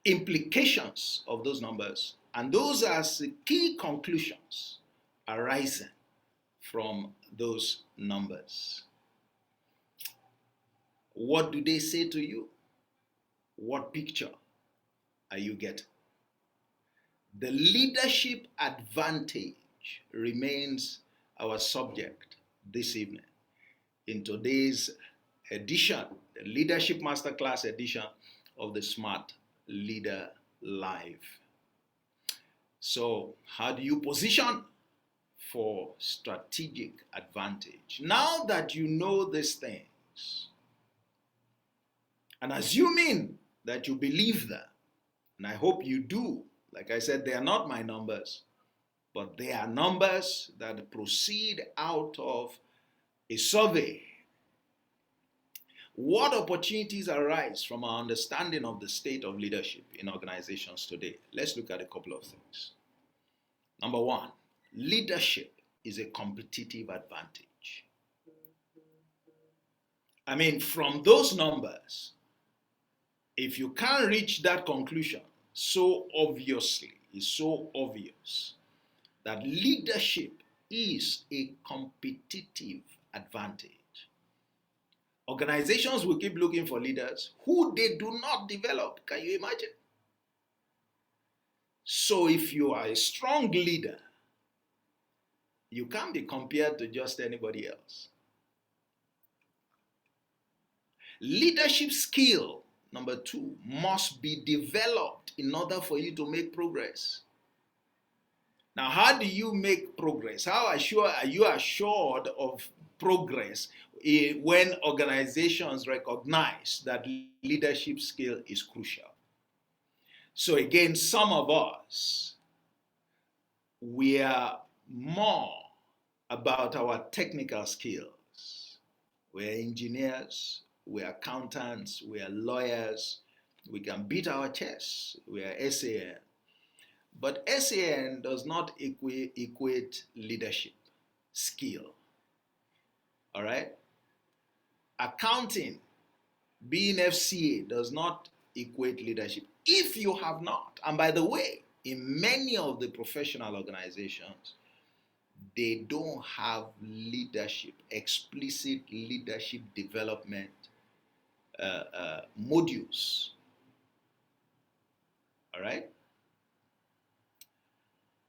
Speaker 1: implications of those numbers. And those are the key conclusions arising from those numbers. What do they say to you? What picture are you getting? The leadership advantage remains our subject this evening in today's edition, the Leadership Masterclass edition of the Smart Leader Live. So, how do you position for strategic advantage? Now that you know these things, and assuming that you believe that, and I hope you do, like I said, they are not my numbers, but they are numbers that proceed out of a survey. What opportunities arise from our understanding of the state of leadership in organizations today? Let's look at a couple of things. Number 1, leadership is a competitive advantage. I mean, from those numbers, if you can't reach that conclusion so obviously, it's so obvious that leadership is a competitive advantage. Organizations will keep looking for leaders who they do not develop. Can you imagine? So if you are a strong leader, you can't be compared to just anybody else. Leadership skill, number 2, must be developed in order for you to make progress. Now, how do you make progress? How are you assured of progress when organizations recognize that leadership skill is crucial. So again, some of us, we are more about our technical skills. We're engineers, we're accountants, we're lawyers, we can beat our chests, we are SAN. But SAN does not equate leadership skill. All right? Accounting, being FCA, does not equate leadership if you have not. And by the way, in many of the professional organizations, they don't have leadership, explicit leadership development modules. All right?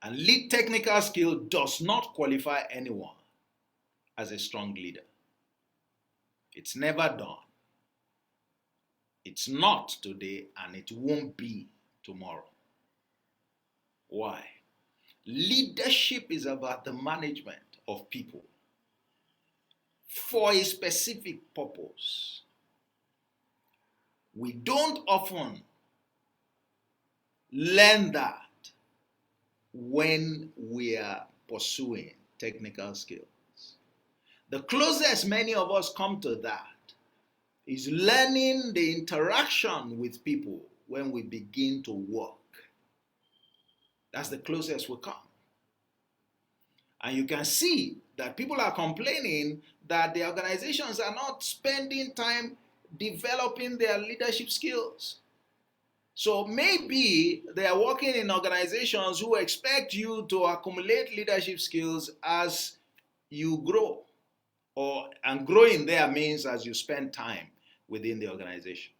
Speaker 1: And lead technical skill does not qualify anyone as a strong leader. It's never done. It's not today, and it won't be tomorrow. Why? Leadership is about the management of people for a specific purpose. We don't often learn that when we are pursuing technical skills. The closest many of us come to that is learning the interaction with people when we begin to work. That's the closest we come. And you can see that people are complaining that the organizations are not spending time developing their leadership skills. So maybe they are working in organizations who expect you to accumulate leadership skills as you grow. And growing there means as you spend time within the organization.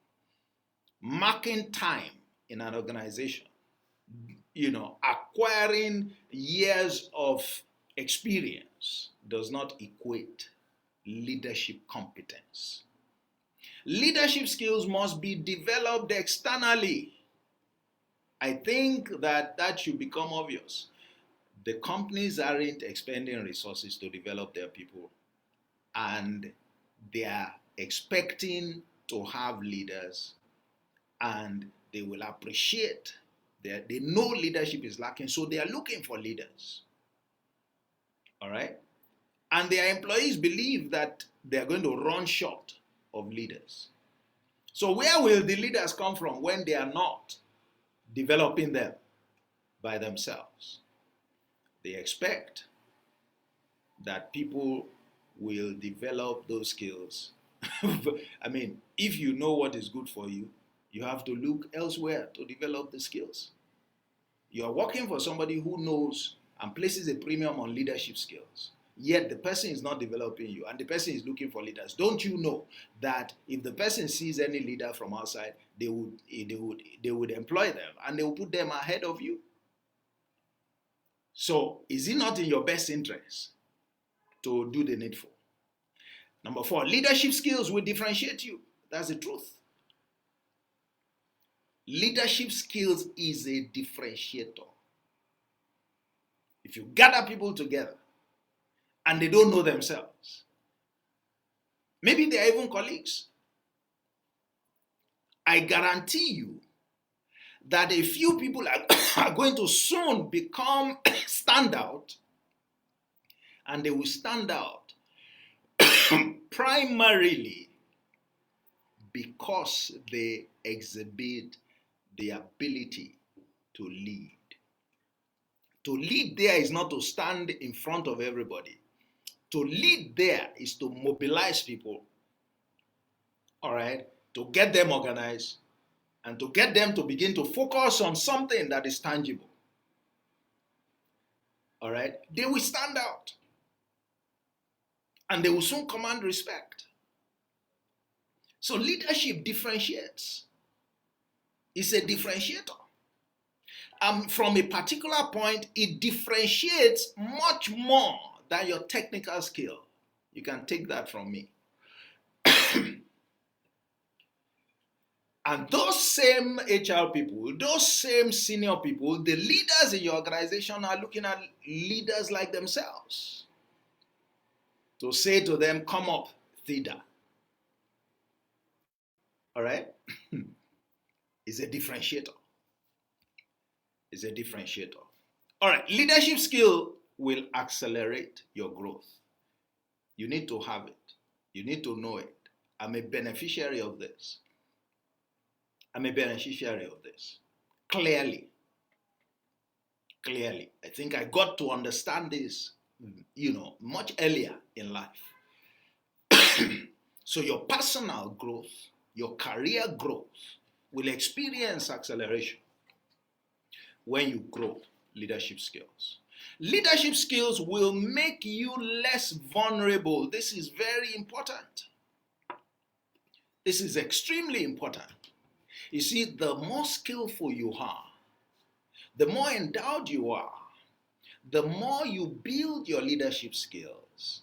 Speaker 1: Marking time in an organization, acquiring years of experience does not equate leadership competence. Leadership skills must be developed externally. I think that should become obvious. The companies aren't expending resources to develop their people, and they are expecting to have leaders, and they will appreciate that they know leadership is lacking, so they are looking for leaders. All right? And their employees believe that they are going to run short of leaders. So where will the leaders come from when they are not developing them by themselves? They expect that people will develop those skills. I mean, if you know what is good for you, you have to look elsewhere to develop the skills. You are working for somebody who knows and places a premium on leadership skills, yet the person is not developing you, and the person is looking for leaders. Don't you know that if the person sees any leader from outside, they would employ them, and they will put them ahead of you? So is it not in your best interest to do the needful? Number 4, leadership skills will differentiate you. That's the truth. Leadership skills is a differentiator. If you gather people together and they don't know themselves, maybe they are even colleagues, I guarantee you that a few people are going to soon become standout, and they will stand out primarily because they exhibit the ability to lead. To lead there is not to stand in front of everybody. To lead there is to mobilize people, all right, to get them organized and to get them to begin to focus on something that is tangible. All right, they will stand out and they will soon command respect. So leadership differentiates. It's a differentiator. From a particular point, it differentiates much more than your technical skill. You can take that from me. And those same HR people, those same senior people, the leaders in your organization are looking at leaders like themselves. to say to them, come up thither. All right? It's a differentiator. It's a differentiator. All right, leadership skill will accelerate your growth. You need to have it. You need to know it. I'm a beneficiary of this. I'm a beneficiary of this. Clearly. I think I got to understand this, much earlier in life. So your personal growth, your career growth will experience acceleration when you grow leadership skills. Leadership skills will make you less vulnerable. This is very important. This is extremely important. You see, the more skillful you are, the more endowed you are, the more you build your leadership skills,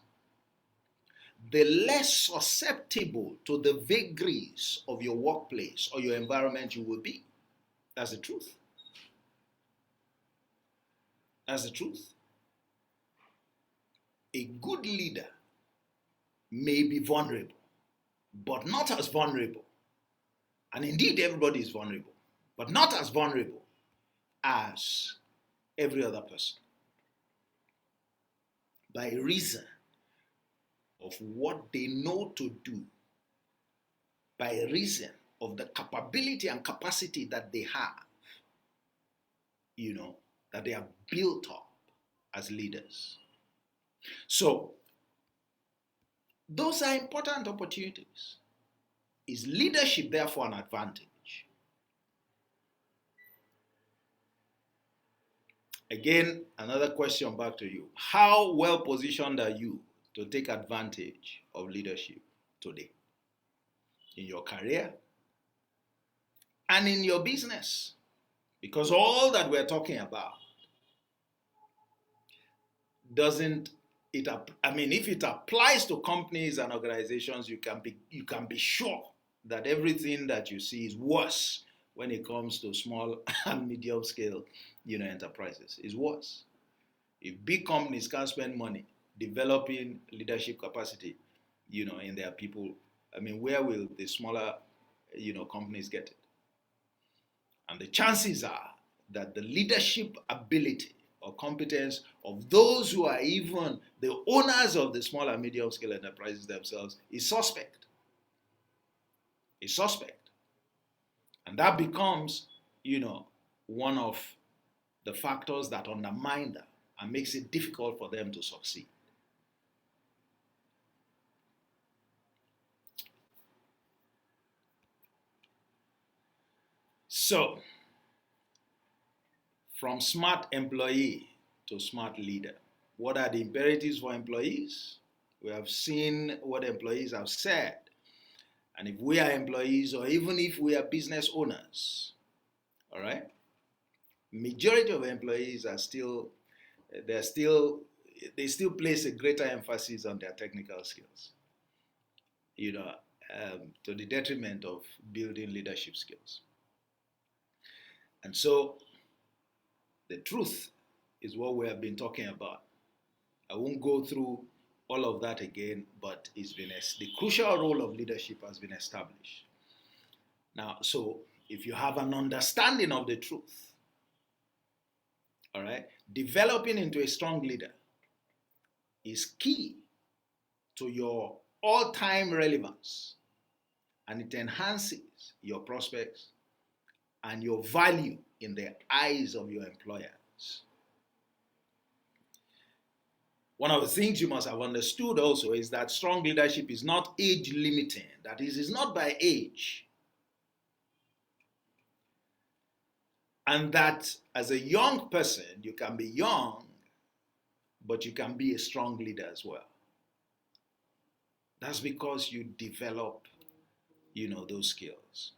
Speaker 1: the less susceptible to the vagaries of your workplace or your environment you will be. That's the truth. That's the truth. A good leader may be vulnerable, but not as vulnerable. And indeed, everybody is vulnerable, but not as vulnerable as every other person. By reason of what they know to do, by reason of the capability and capacity that they have, that they have built up as leaders. So, those are important opportunities. Is leadership therefore an advantage? Again, another question back to you. How well positioned are you to take advantage of leadership today? In your career and in your business? Because all that we're talking about if it applies to companies and organizations, you can be sure that everything that you see is worse when it comes to small and medium scale, enterprises. Is worse. If big companies can't spend money developing leadership capacity, in their people, where will the smaller, companies get it? And the chances are that the leadership ability or competence of those who are even the owners of the small and medium scale enterprises themselves is suspect. Is suspect. And that becomes, one of the factors that undermine them and makes it difficult for them to succeed. So, from smart employee to smart leader, what are the imperatives for employees? We have seen what employees have said. And if we are employees, or even if we are business owners, all right, majority of employees they still place a greater emphasis on their technical skills, to the detriment of building leadership skills. And so, the truth is what we have been talking about. I won't go through all of that again, but the crucial role of leadership has been established. Now, so if you have an understanding of the truth, all right, developing into a strong leader is key to your all-time relevance, and it enhances your prospects and your value in the eyes of your employers. One of the things you must have understood also is that strong leadership is not age limiting. That is, it's not by age. And that as a young person, you can be young, but you can be a strong leader as well. That's because you develop, those skills.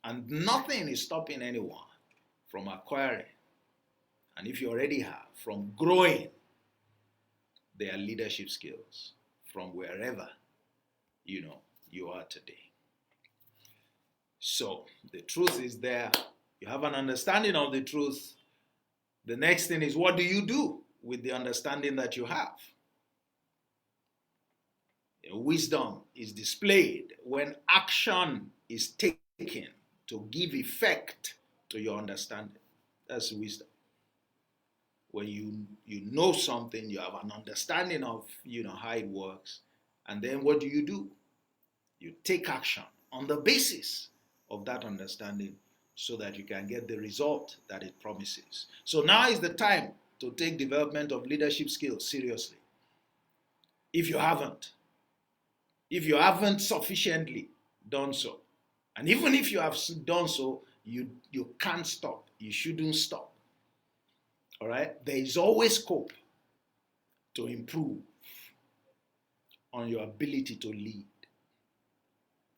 Speaker 1: And nothing is stopping anyone from acquiring, and if you already have, from growing their leadership skills from wherever, you are today. So the truth is there. You have an understanding of the truth. The next thing is, what do you do with the understanding that you have? Wisdom is displayed when action is taken to give effect to your understanding. That's wisdom. When you know something, you have an understanding of how it works, and then what do? You take action on the basis of that understanding so that you can get the result that it promises. So now is the time to take development of leadership skills seriously. If you haven't sufficiently done so, and even if you have done so, you can't stop. You shouldn't stop. All right? There is always scope to improve on your ability to lead.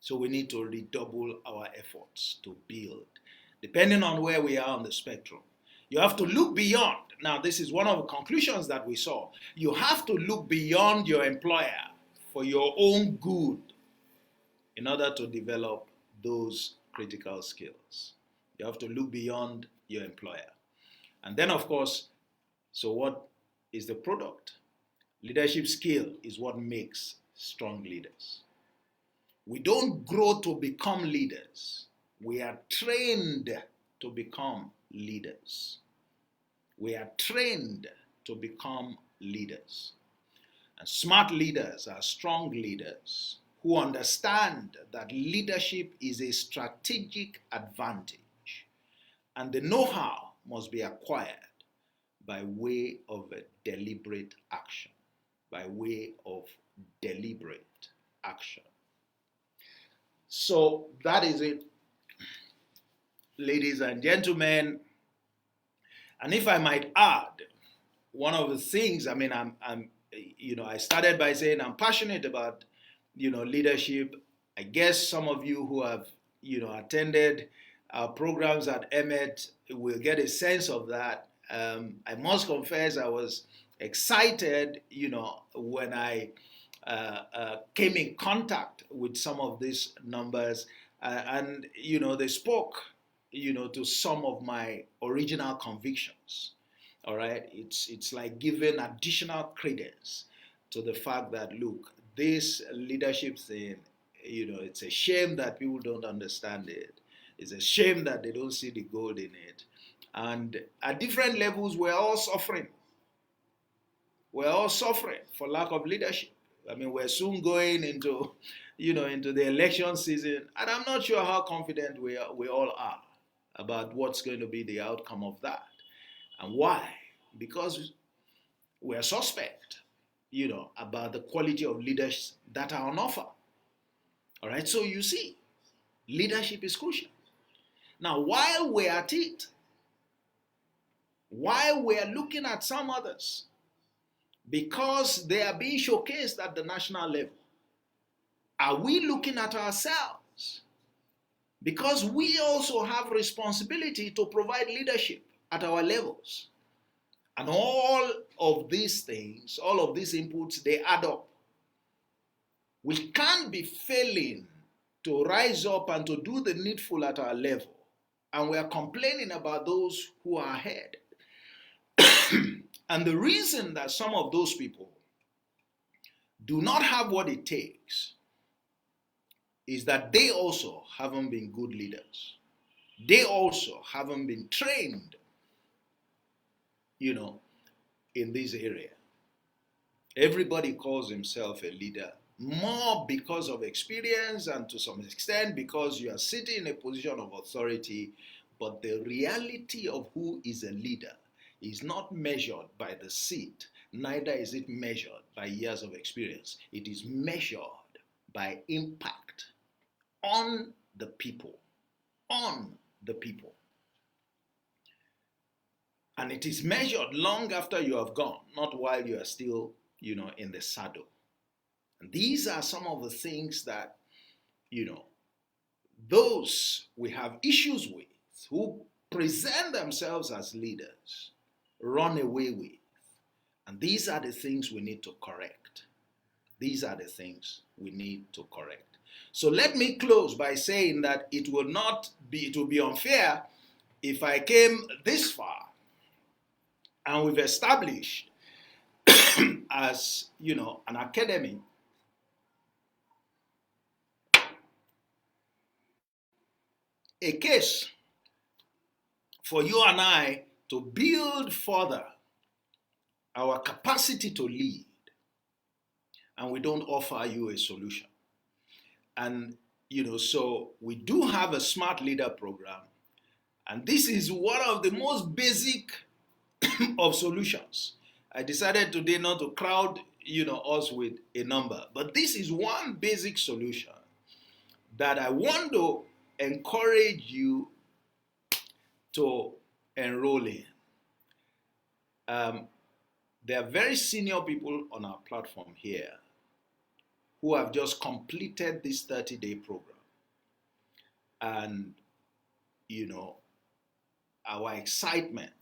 Speaker 1: So we need to redouble our efforts to build, depending on where we are on the spectrum. You have to look beyond. Now, this is one of the conclusions that we saw. You have to look beyond your employer for your own good in order to develop those critical skills. You have to look beyond your employer. And then, of course, so what is the product? Leadership skill is what makes strong leaders. We don't grow to become leaders. We are trained to become leaders. We are trained to become leaders. And smart leaders are strong leaders who understand that leadership is a strategic advantage, and the know-how must be acquired by way of a deliberate action. By way of deliberate action. So that is it, ladies and gentlemen. And if I might add, one of the things, I started by saying I'm passionate about, leadership. I guess some of you who have, attended our programs at EMET will get a sense of that. I must confess I was excited, when I came in contact with some of these numbers, and they spoke, to some of my original convictions. All right, it's like giving additional credence to the fact that, look, this leadership thing, it's a shame that people don't understand it. It's a shame that they don't see the gold in it. And at different levels, we're all suffering. We're all suffering for lack of leadership. We're soon going into the election season, and I'm not sure how confident we all are about what's going to be the outcome of that. And why? Because we're suspect, about the quality of leaders that are on offer. All right, so you see, leadership is crucial. Now, while we're at it, while we're looking at some others, because they are being showcased at the national level, are we looking at ourselves? Because we also have responsibility to provide leadership at our levels. And all of these things, all of these inputs, they add up. We can't be failing to rise up and to do the needful at our level, and we are complaining about those who are ahead. And the reason that some of those people do not have what it takes is that they also haven't been good leaders. They also haven't been trained, in this area. Everybody calls himself a leader, more because of experience and to some extent because you are sitting in a position of authority. But the reality of who is a leader is not measured by the seat, neither is it measured by years of experience. It is measured by impact on the people, And it is measured long after you have gone, not while you are still, in the saddle. And these are some of the things that, those we have issues with, who present themselves as leaders, run away with. And these are the things we need to correct. These are the things we need to correct. So let me close by saying that it will be unfair if I came this far and we've established as, an academy a case for you and I to build further our capacity to lead, and we don't offer you a solution. And, so we do have a Smart Leader program, and this is one of the most basic of solutions. I decided today not to crowd, us with a number, but this is one basic solution that I want to encourage you to enroll in. There are very senior people on our platform here who have just completed this 30-day program. And, our excitement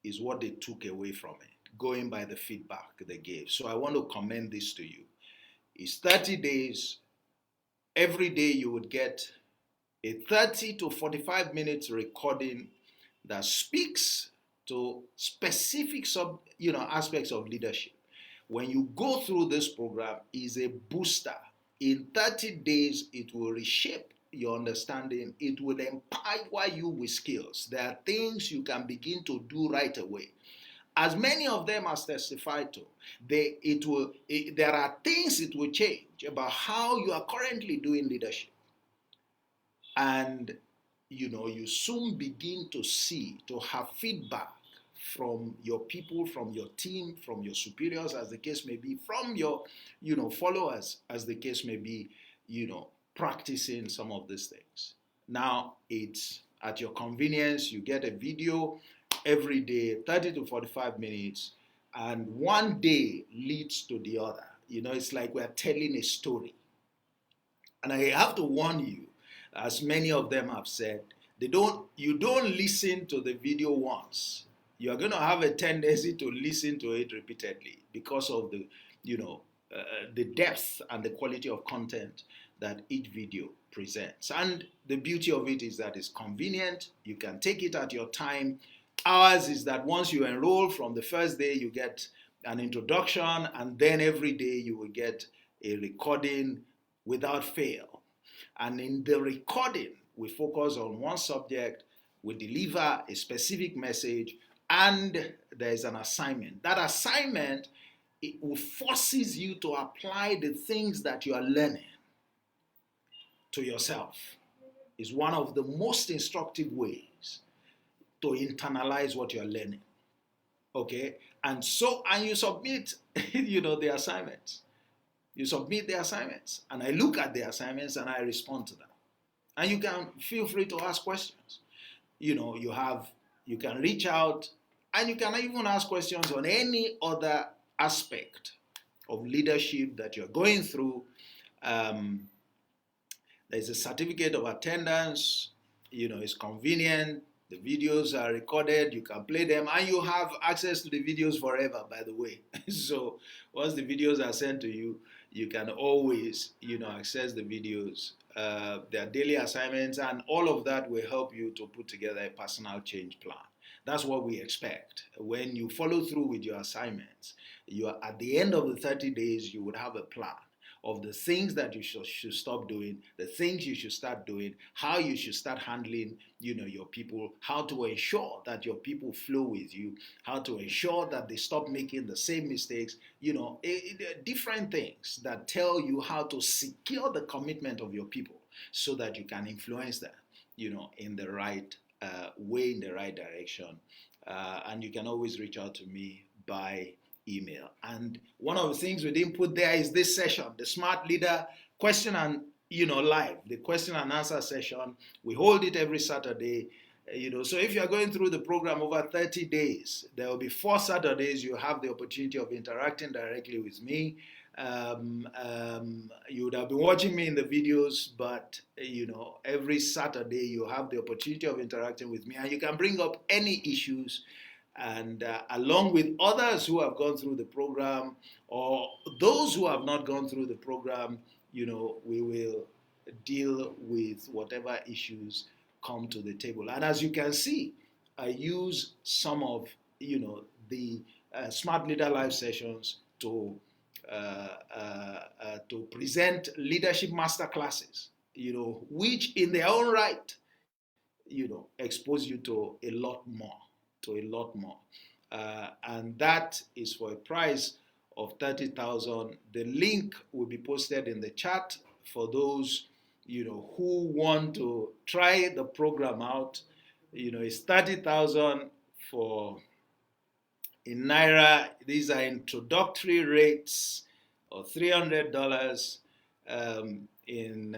Speaker 1: is what they took away from it, going by the feedback they gave. So I want to commend this to you. It's 30 days. Every day you would get a 30 to 45 minutes recording that speaks to specific aspects of leadership. When you go through this program, is a booster. In 30 days, it will reshape your understanding. It will empower you with skills. There are things you can begin to do right away. As many of them as testified to, there are things it will change about how you are currently doing leadership. And, you soon begin to have feedback from your people, from your team, from your superiors, as the case may be, from your, followers, as the case may be, practicing some of these things. Now, it's at your convenience. You get a video every day, 30 to 45 minutes, and one day leads to the other. It's like we're telling a story. And I have to warn you, as many of them have said, you don't listen to the video once. You're going to have a tendency to listen to it repeatedly because of the depth and the quality of content that each video presents. And the beauty of it is that it's convenient. You can take it at your time. Ours is that once you enroll, from the first day you get an introduction, and then every day you will get a recording without fail. And in the recording, we focus on one subject, we deliver a specific message, and there's an assignment. That assignment, it forces you to apply the things that you are learning to yourself. It's one of the most instructive ways to internalize what you're learning. Okay? And you submit, the assignments. You submit the assignments, and I look at the assignments and I respond to them. And you can feel free to ask questions. You can reach out, and you can even ask questions on any other aspect of leadership that you're going through. There's a certificate of attendance. It's convenient. The videos are recorded. You can play them, and you have access to the videos forever, by the way. So once the videos are sent to you, you can always, access the videos. Their daily assignments, and all of that will help you to put together a personal change plan. That's what we expect. When you follow through with your assignments, at the end of the 30 days, you would have a plan of the things that you should stop doing, the things you should start doing, how you should start handling, your people, how to ensure that your people flow with you, how to ensure that they stop making the same mistakes, different things that tell you how to secure the commitment of your people so that you can influence them, in the right way, in the right direction. And you can always reach out to me by email. And one of the things we didn't put there is this session, the Smart Leader question and live, the question and answer session. We hold it every Saturday. So if you're going through the program over 30 days, there will be 4 Saturdays you have the opportunity of interacting directly with me. You would have been watching me in the videos, but every Saturday you have the opportunity of interacting with me, and you can bring up any issues. And along with others who have gone through the program, or those who have not gone through the program, we will deal with whatever issues come to the table. And as you can see, I use some of the Smart Leader Live sessions to present leadership master classes, which in their own right expose you to a lot more, and that is for a price of 30,000. The link will be posted in the chat for those who want to try the program out. It's 30,000 for in naira. These are introductory rates of $300 in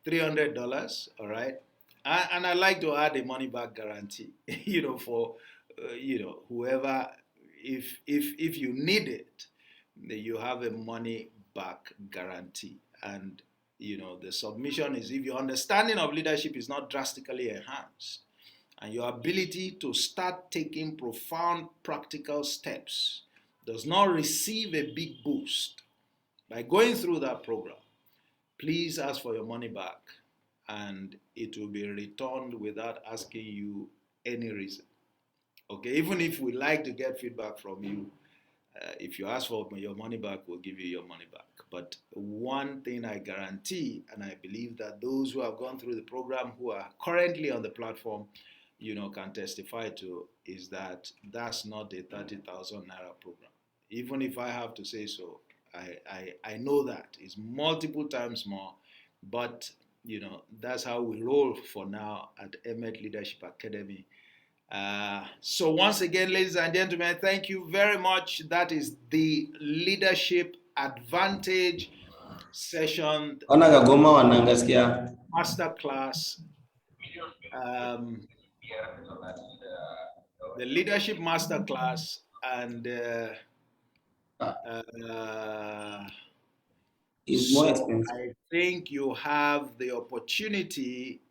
Speaker 1: $300. All right, and I like to add a money back guarantee. For whoever, if you need it, you have a money back guarantee. And the submission is, if your understanding of leadership is not drastically enhanced and your ability to start taking profound practical steps does not receive a big boost by going through that program, please ask for your money back, and it will be returned without asking you any reason. Okay, even if we like to get feedback from you, if you ask for your money back, we'll give you your money back. But one thing I guarantee, and I believe that those who have gone through the program, who are currently on the platform, can testify to, is that that's not a 30,000 naira program. Even if I have to say so, I know that it's multiple times more, but that's how we roll for now at Emet Leadership Academy. So once again, ladies and gentlemen, thank you very much. That is the Leadership Advantage session, masterclass. The Leadership Masterclass, and so I think you have the opportunity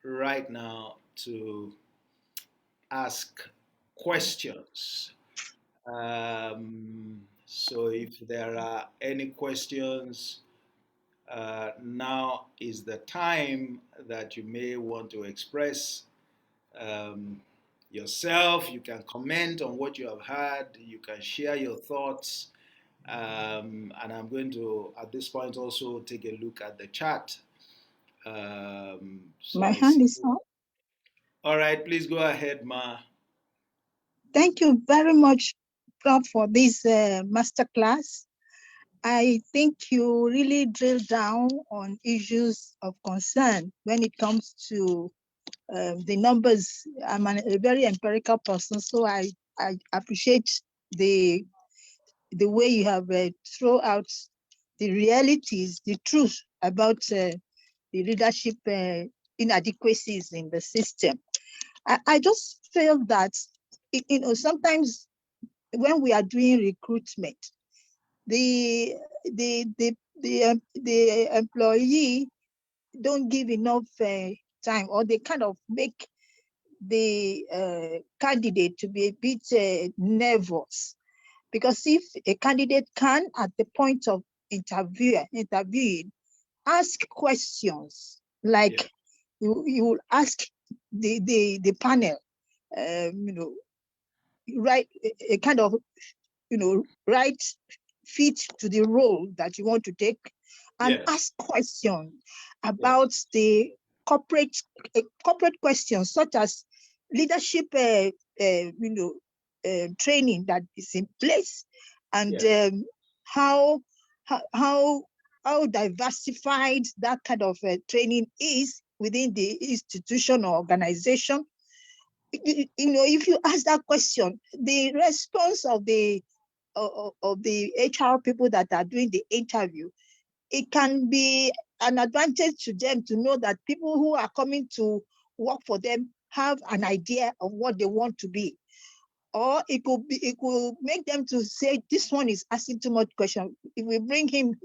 Speaker 1: right now to ask questions. So if there are any questions, now is the time that you may want to express yourself. You can comment on what you have heard. You can share your thoughts. And I'm going to, at this point, also take a look at the chat.
Speaker 2: So my hand is up.
Speaker 1: All right, please go ahead, Ma.
Speaker 2: Thank you very much, Prof, for this masterclass. I think you really drill down on issues of concern when it comes to the numbers. I'm a very empirical person, so I appreciate the way you have thrown out the realities, the truth about the leadership inadequacies in the system. I just feel that sometimes when we are doing recruitment, the employee don't give enough time, or they kind of make the candidate to be a bit nervous, because if a candidate can, at the point of interviewing, ask questions like you will ask the panel, right, a kind of right fit to the role that you want to take, and ask questions about the corporate questions, such as leadership training that is in place, and how diversified that kind of training is within the institution or organization. If you ask that question, the response of the HR people that are doing the interview, it can be an advantage to them to know that people who are coming to work for them have an idea of what they want to be. Or it could make them to say, this one is asking too much question. If we bring him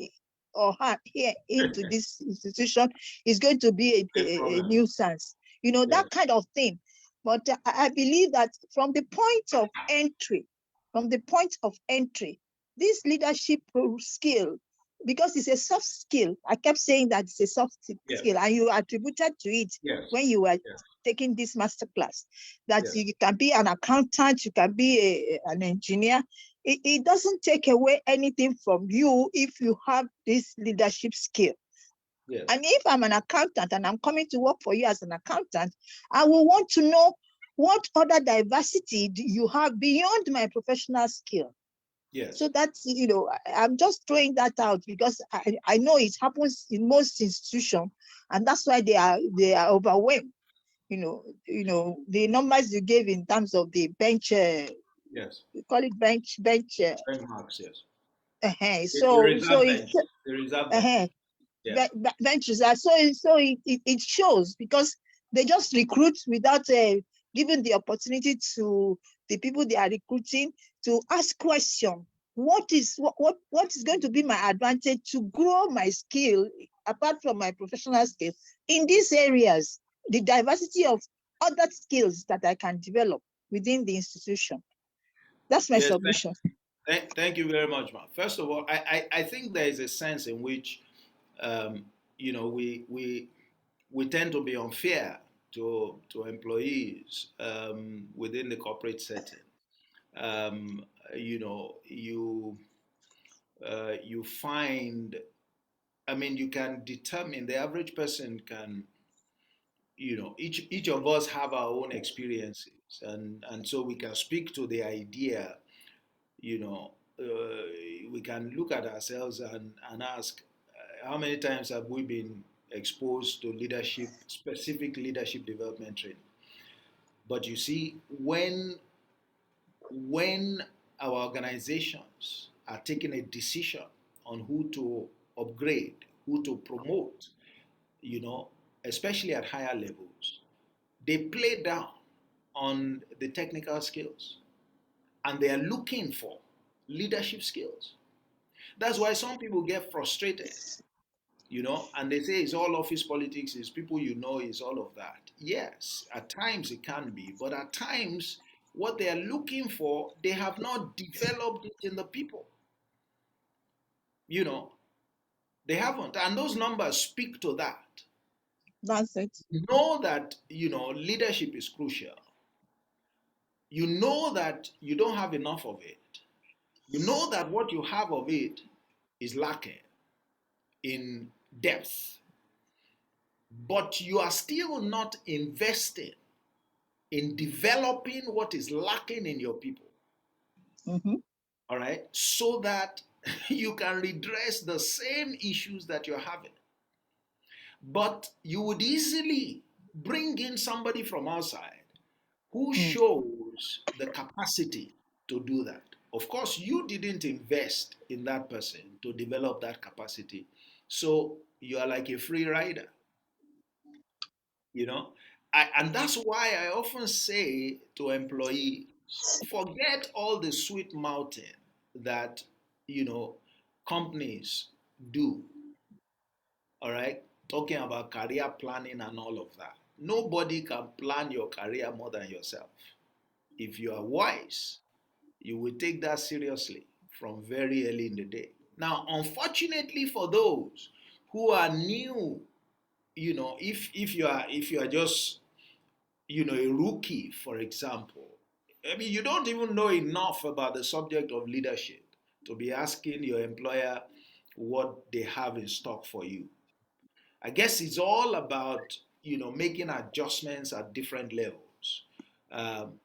Speaker 2: or her here into this institution, it's going to be a nuisance. That kind of thing. But I believe that from the point of entry, this leadership skill, because it's a soft skill, I kept saying that it's a soft skill, and you attributed to it when you were taking this masterclass, that you can be an accountant, you can be an engineer. It doesn't take away anything from you if you have this leadership skill.
Speaker 1: Yes.
Speaker 2: And if I'm an accountant and I'm coming to work for you as an accountant, I will want to know what other diversity do you have beyond my professional skill.
Speaker 1: Yes.
Speaker 2: So that's, I'm just throwing that out because I know it happens in most institutions, and that's why they are overwhelmed. The numbers you gave in terms of the bench,
Speaker 1: Yes.
Speaker 2: we call it bench.
Speaker 1: Benchmarks. Yes. The
Speaker 2: So
Speaker 1: reserve
Speaker 2: it
Speaker 1: bench. The reserve bench.
Speaker 2: uh,
Speaker 1: Yeah.
Speaker 2: benches are it shows because they just recruit without giving the opportunity to the people they are recruiting to ask questions. What is going to be my advantage to grow my skill apart from my professional skill in these areas? The diversity of other skills that I can develop within the institution. That's my
Speaker 1: Yes.
Speaker 2: submission.
Speaker 1: Thank you very much, man. First of all, I think there is a sense in which um, we tend to be unfair to employees within the corporate setting. Um, you know, you find, I mean, you can determine, the average person can, each of us have our own experiences, and so we can speak to the idea. you know, uh, we can look at ourselves and ask, how many times have we been exposed to leadership, specific leadership development training? But you see, when our organizations are taking a decision on who to upgrade, who to promote, you know, especially at higher levels, they play down on the technical skills and they are looking for leadership skills. That's why some people get frustrated, and they say it's all office politics, it's people it's all of that. Yes, at times it can be, but at times what they are looking for, they have not developed it in the people. You know, they haven't. And those numbers speak to that.
Speaker 2: That's it.
Speaker 1: Know that, leadership is crucial. You know that you don't have enough of it. You know that what you have of it is lacking in depth, but you are still not investing in developing what is lacking in your people,
Speaker 2: Mm-hmm.
Speaker 1: all right, so that you can redress the same issues that you're having. But you would easily bring in somebody from outside who
Speaker 2: Mm.
Speaker 1: shows the capacity to do that. Of course, you didn't invest in that person to develop that capacity. So you are like a free rider, you know. And that's why I often say to employees, forget all the sweet mouthing that, you know, companies do, all right? Talking about career planning and all of that. Nobody can plan your career more than yourself. If you are wise, you will take that seriously from very early in the day. Now, unfortunately for those who are new, if you are just, a rookie, for example, I mean, you don't even know enough about the subject of leadership to be asking your employer what they have in stock for you. I guess it's all about, making adjustments at different levels,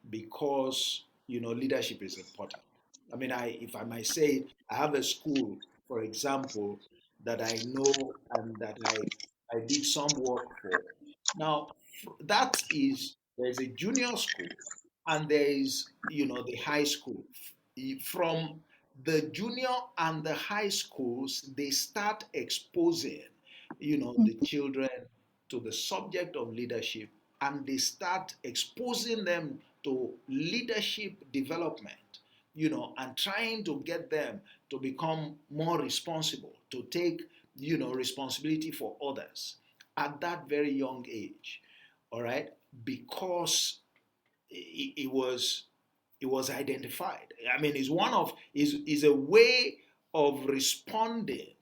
Speaker 1: because, leadership is important. I mean, if I might say, I have a school, for example, that I know and that I did some work for. Now, there's a junior school and there is, the high school. From the junior and the high schools, they start exposing, the children to the subject of leadership, and they start exposing them to leadership development, and trying to get them to become more responsible, to take, responsibility for others at that very young age. All right, because it was identified. I mean, is a way of responding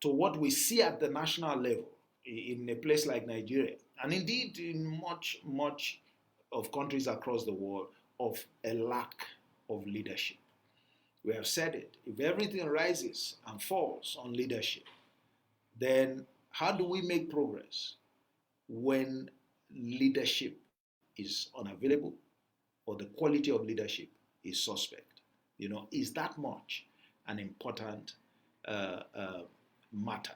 Speaker 1: to what we see at the national level in a place like Nigeria, and indeed in much of countries across the world, of a lack of leadership. We have said it. If everything rises and falls on leadership, then how do we make progress when leadership is unavailable or the quality of leadership is suspect? Is that much an important matter?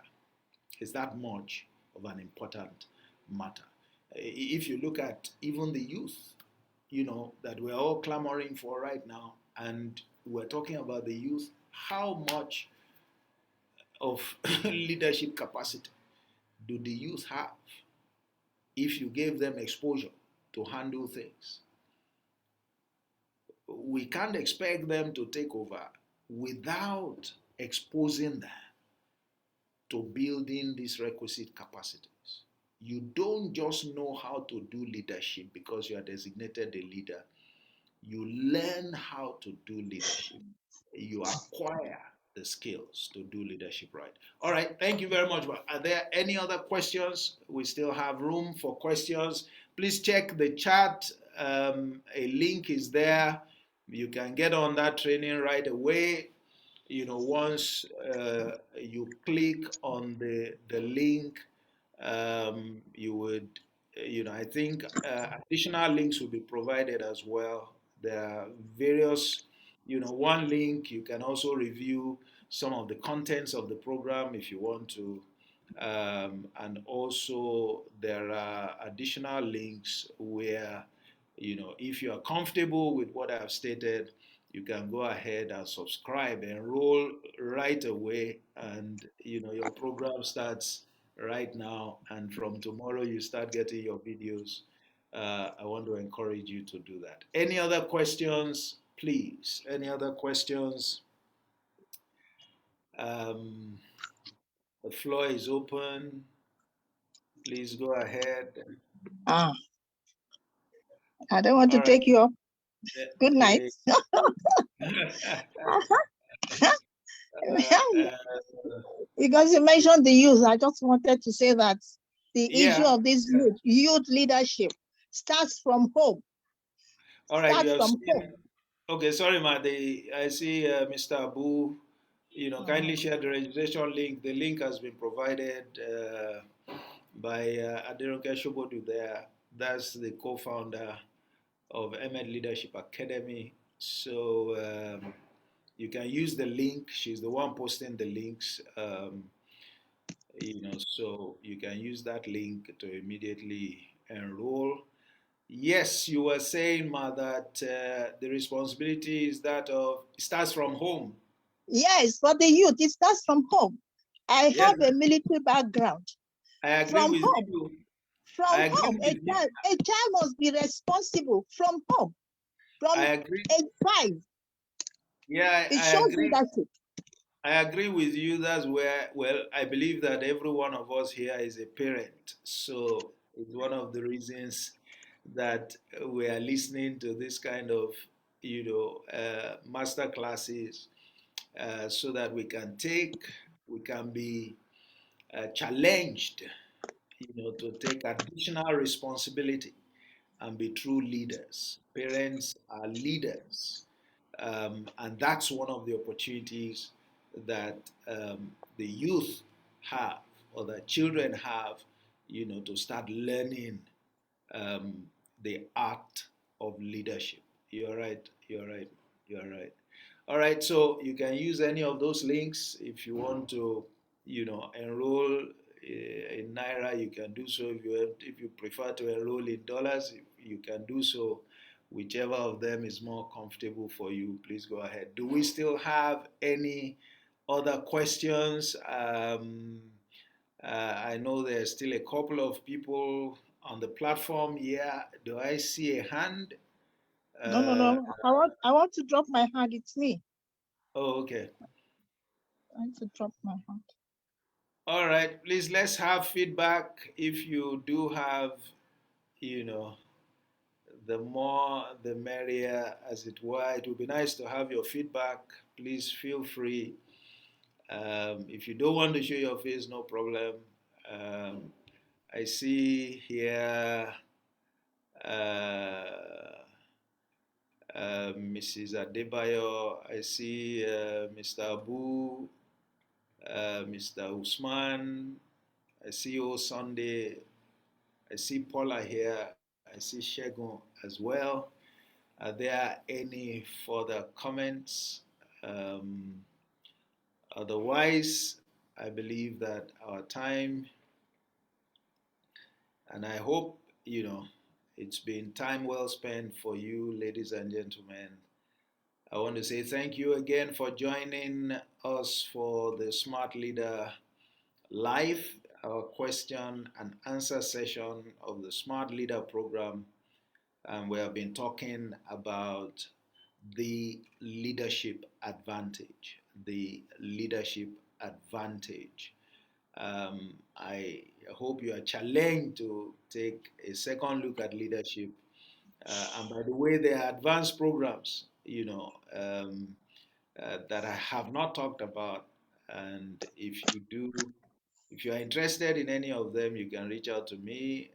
Speaker 1: Is that much of an important matter? If you look at even the youth, that we're all clamoring for right now, and we're talking about the youth, how much of leadership capacity do the youth have if you gave them exposure to handle things? We can't expect them to take over without exposing them to building these requisite capacities. You don't just know how to do leadership because you are designated a leader. You learn how to do leadership. You acquire the skills to do leadership right. All right, thank you very much. Are there any other questions? We still have room for questions. Please check the chat. A link is there. You can get on that training right away. Once you click on the link, you would, I think additional links will be provided as well. There are various, one link, you can also review some of the contents of the program if you want to. And also there are additional links where, if you are comfortable with what I've stated, you can go ahead and subscribe, enroll right away, and your program starts right now, and from tomorrow you start getting your videos. I want to encourage you to do that. Any other questions, please? Any other questions? Um, the floor is open. Please go ahead.
Speaker 2: Ah, I don't want
Speaker 1: All
Speaker 2: to
Speaker 1: right.
Speaker 2: take you up. Good night. Because you mentioned the youth, I just wanted to say that the issue of this youth leadership starts from home.
Speaker 1: All right,
Speaker 2: Starts
Speaker 1: you have
Speaker 2: from
Speaker 1: seen.
Speaker 2: home.
Speaker 1: Okay, sorry, ma. I see Mr. Abu. Kindly share the registration link. The link has been provided by Aderonke Shobodu there. That's the co-founder of Emed Leadership Academy. So you can use the link. She's the one posting the links. So you can use that link to immediately enroll. Yes, you were saying, Ma, that the responsibility is that of starts from home.
Speaker 2: Yes, for the youth, it starts from home. I have a military background.
Speaker 1: I agree
Speaker 2: from
Speaker 1: with
Speaker 2: home.
Speaker 1: you.
Speaker 2: From
Speaker 1: I agree
Speaker 2: home,
Speaker 1: with you.
Speaker 2: a child must be responsible from home, from
Speaker 1: I agree.
Speaker 2: age 5.
Speaker 1: Yeah,
Speaker 2: It
Speaker 1: I
Speaker 2: shows
Speaker 1: agree.
Speaker 2: leadership.
Speaker 1: I agree with you. That's where, well, I believe that every one of us here is a parent. So it's one of the reasons that we are listening to this kind of, master classes, so that we can be challenged, to take additional responsibility and be true leaders. Parents are leaders. And that's one of the opportunities that the youth have, or that children have, to start learning um, the art of leadership. You're right. You're right. You're right. All right. So you can use any of those links if you want to, enroll in naira. You can do so. If you prefer to enroll in dollars, you can do so. Whichever of them is more comfortable for you, please go ahead. Do we still have any other questions? I know there's still a couple of people on the platform. Yeah, do I see a hand?
Speaker 2: No. I want to drop my hand. It's me.
Speaker 1: Oh, okay.
Speaker 2: I want to drop my hand.
Speaker 1: All right, please, let's have feedback. If you do have, you know, the more the merrier, as it were. It would be nice to have your feedback. Please feel free. If you don't want to show your face, no problem. I see here uh, Mrs. Adebayo. I see Mr. Abu, Mr. Usman, I see you Sunday. I see Paula here. I see Shegun as well. Are there any further comments? Um, Otherwise, I believe that our time, and I hope, it's been time well spent for you, ladies and gentlemen. I want to say thank you again for joining us for the Smart Leader Live, our question and answer session of the Smart Leader program. And we have been talking about the leadership advantage. The leadership advantage. I hope you are challenged to take a second look at leadership. And by the way, there are advanced programs, that I have not talked about. And if you are interested in any of them, you can reach out to me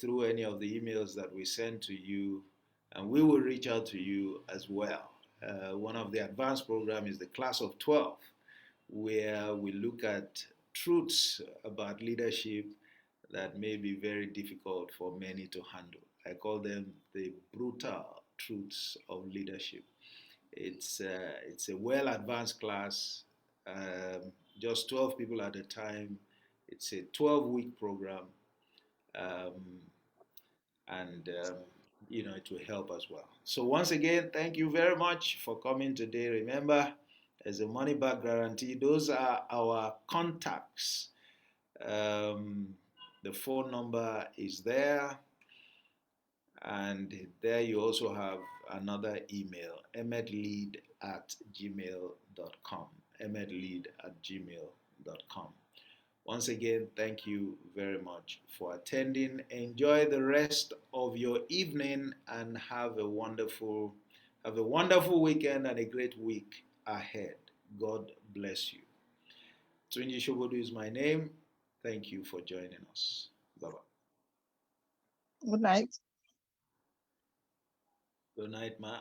Speaker 1: through any of the emails that we send to you, and we will reach out to you as well. One of the advanced programs is the Class of 12, where we look at truths about leadership that may be very difficult for many to handle. I call them the brutal truths of leadership. It's a well advanced class, just 12 people at a time. It's a 12-week program, um, and it will help as well. So once again, thank you very much for coming today. Remember, as a money back guarantee, those are our contacts. The phone number is there, and there you also have another email, emedlead@gmail.com. emedlead@gmail.com. Once again, thank you very much for attending. Enjoy the rest of your evening and have a wonderful weekend and a great week ahead. God bless you. Tunji Shobodu is my name. Thank you for joining us. Bye-bye.
Speaker 2: Good night.
Speaker 1: Good night, Ma.